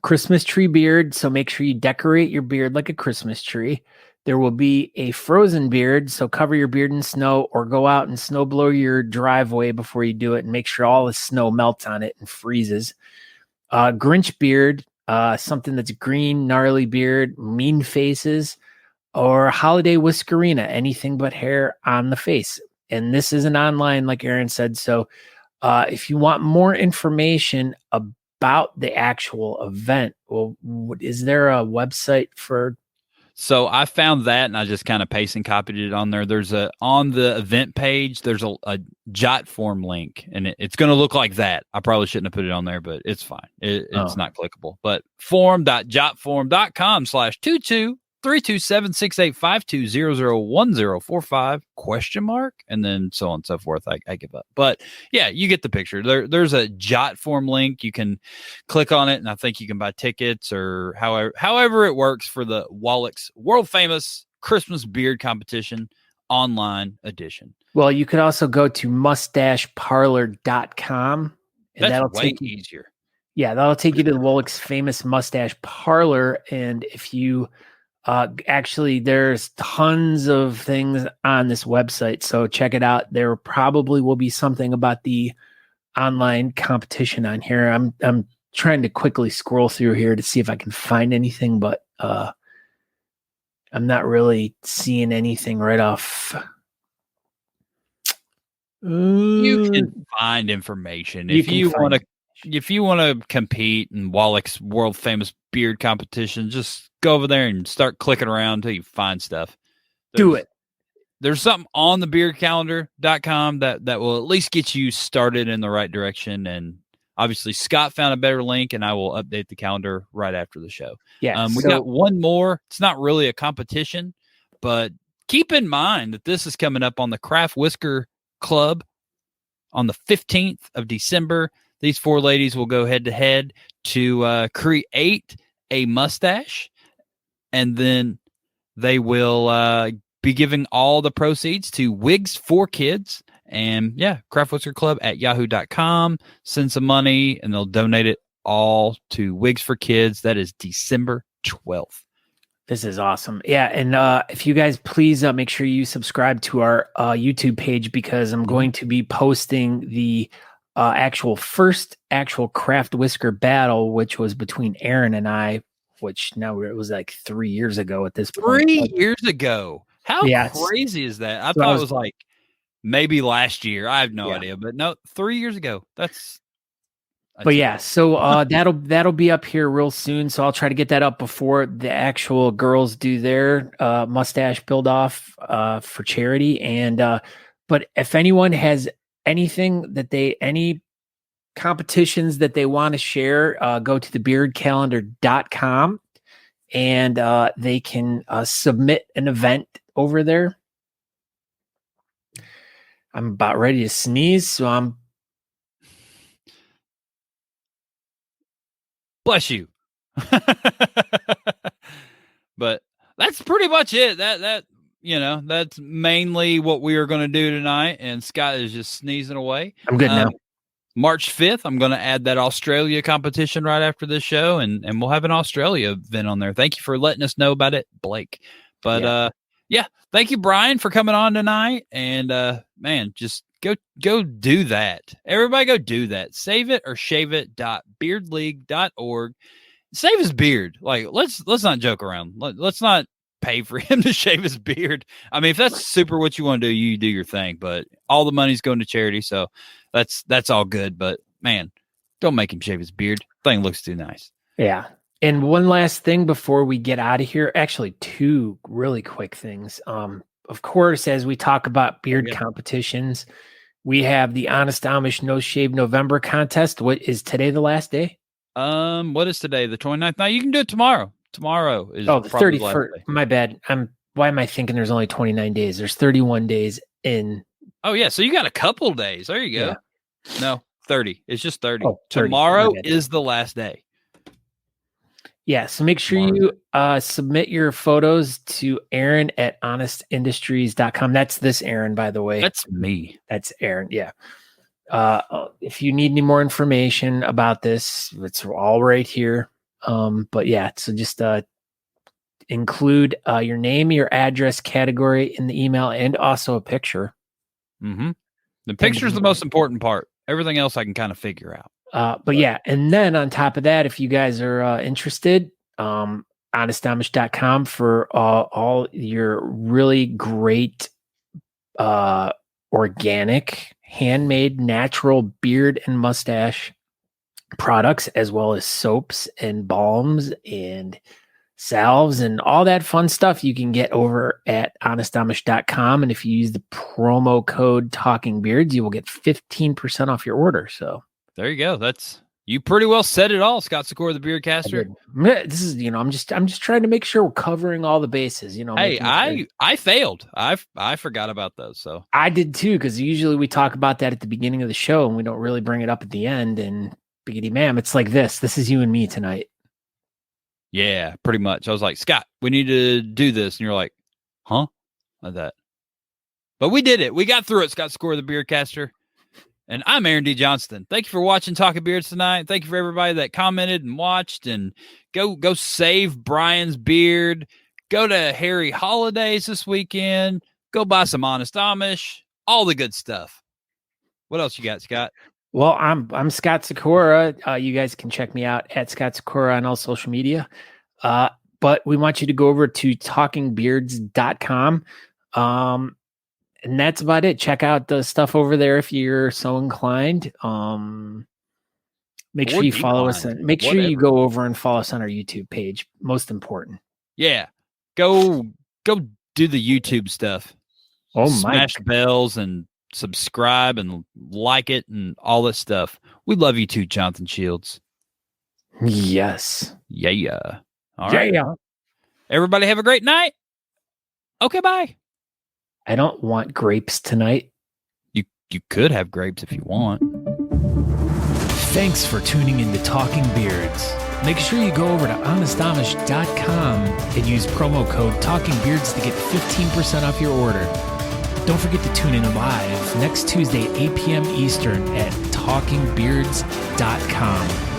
Christmas tree beard, so make sure you decorate your beard like a Christmas tree. There will be a frozen beard, so cover your beard in snow or go out and snow blow your driveway before you do it and make sure all the snow melts on it and freezes. Grinch beard, something that's green, gnarly beard, mean faces, or holiday whiskerina, anything but hair on the face. And this isn't online, like Aaron said. So if you want more information about the actual event, well, is there a website for? So I found that and I just kind of paste and copied it on there. There's on the event page, there's a jot form link and it's going to look like that. I probably shouldn't have put it on there, but it's fine. It's not clickable, but form.jotform.com/22 327-6852-001045 ? And then so on and so forth. I give up. But yeah, you get the picture. There's a jot form link. You can click on it, and I think you can buy tickets or however it works for the Wallach's world famous Christmas beard competition online edition. Well, you could also go to mustacheparlor.com. And that's way easier. Yeah, that'll take you to the Wallach's famous mustache parlor. And if you actually, there's tons of things on this website, so check it out. There probably will be something about the online competition on here. I'm trying to quickly scroll through here to see if I can find anything, but I'm not really seeing anything right off. You can find information if you want to. If you want to compete in Wallach's world famous beard competition, just go over there and start clicking around until you find stuff. Do it. There's something on the beardcalendar.com that will at least get you started in the right direction. And obviously Scott found a better link and I will update the calendar right after the show. Yeah. We got one more. It's not really a competition, but keep in mind that this is coming up on the Craft Whisker Club on the 15th of December. These 4 ladies will go head to head to create a mustache, and then they will be giving all the proceeds to Wigs for Kids. And yeah, Craft Whisker Club at yahoo.com. Send some money, and they'll donate it all to Wigs for Kids. That is December 12th. This is awesome. Yeah. And if you guys please make sure you subscribe to our YouTube page, because I'm going to be posting the first craft whisker battle, which was between Aaron and I, which now it was like 3 years ago at this point. 3 years ago. How crazy is that? I thought it was like maybe last year. I have no idea, but no, 3 years ago. But yeah, so that'll be up here real soon. So I'll try to get that up before the actual girls do their mustache build off for charity. And but if anyone has anything any competitions that they want to share, go to thebeardcalendar.com and they can submit an event over there. I'm about ready to sneeze, so I'm. Bless you. But that's pretty much it. That's mainly what we are going to do tonight. And Scott is just sneezing away. I'm good now. March 5th, I'm going to add that Australia competition right after this show, and we'll have an Australia event on there. Thank you for letting us know about it, Blake. But thank you, Brian, for coming on tonight. And man, just go do that. Everybody go do that. Save it or shave it.beardleague.org. Save his beard. Like, let's not joke around. Let's not pay for him to shave his beard. I mean, if that's super what you want to do, you do your thing, but all the money's going to charity, so that's all good. But man, don't make him shave his beard. Thing looks too nice. Yeah. And one last thing before we get out of here, actually 2 really quick things. Of course, as we talk about beard competitions, we have the Honest Amish No Shave November contest. What is today, the last day? What is today? The 29th? No, you can do it tomorrow. Tomorrow is the 31st. My bad. Why am I thinking there's only 29 days? There's 31 days in. Oh yeah, so you got a couple days. There you go. Yeah. No, 30. It's just 30. Oh, 30. Tomorrow is the last day. Yeah, so make sure you submit your photos to Aaron at honestindustries.com. That's this Aaron, by the way. That's me. That's Aaron, yeah. If you need any more information about this, it's all right here. But yeah, so just include your name, your address, category in the email, and also a picture. Mm-hmm. The picture is the most important part. Everything else I can kind of figure out. But yeah, and then on top of that, if you guys are interested, honestamish.com for all your really great organic, handmade, natural beard and mustache products, as well as soaps and balms and salves and all that fun stuff you can get over at honestamish.com. And if you use the promo code Talking Beards, you will get 15% off your order. So there you go. You pretty well said it all, Scott Sykora, the Beardcaster. This is, I'm just trying to make sure we're covering all the bases. Hey, I failed. I forgot about those. So I did too, because usually we talk about that at the beginning of the show and we don't really bring it up at the end. And biggity ma'am, it's like this. This is you and me tonight. Yeah, pretty much. I was like, Scott, we need to do this, and you're like, huh? Like that. But we did it. We got through it. Scott Sykora, the Beardcaster. And I'm Aaron D. Johnston. Thank you for watching Talking Beards tonight. Thank you for everybody that commented and watched. And go save Brian's beard. Go to Harry Holidays this weekend. Go buy some Honest Amish. All the good stuff. What else you got, Scott? Well, I'm Scott Sykora. You guys can check me out at Scott Sykora on all social media. But we want you to go over to talkingbeards.com. And that's about it. Check out the stuff over there if you're so inclined. Make sure you follow us. Make sure you go over and follow us on our YouTube page. Most important. Yeah. Go do the YouTube stuff. Smash bells and subscribe and like it and all this stuff. We love you too, Jonathan Shields. Yes. Yeah. All right. Everybody have a great night. Okay, bye. I don't want grapes tonight. You could have grapes if you want. Thanks for tuning in to Talking Beards. Make sure you go over to honestamish.com and use promo code Talking Beards to get 15% off your order. Don't forget to tune in live next Tuesday at 8 p.m. Eastern at talkingbeards.com.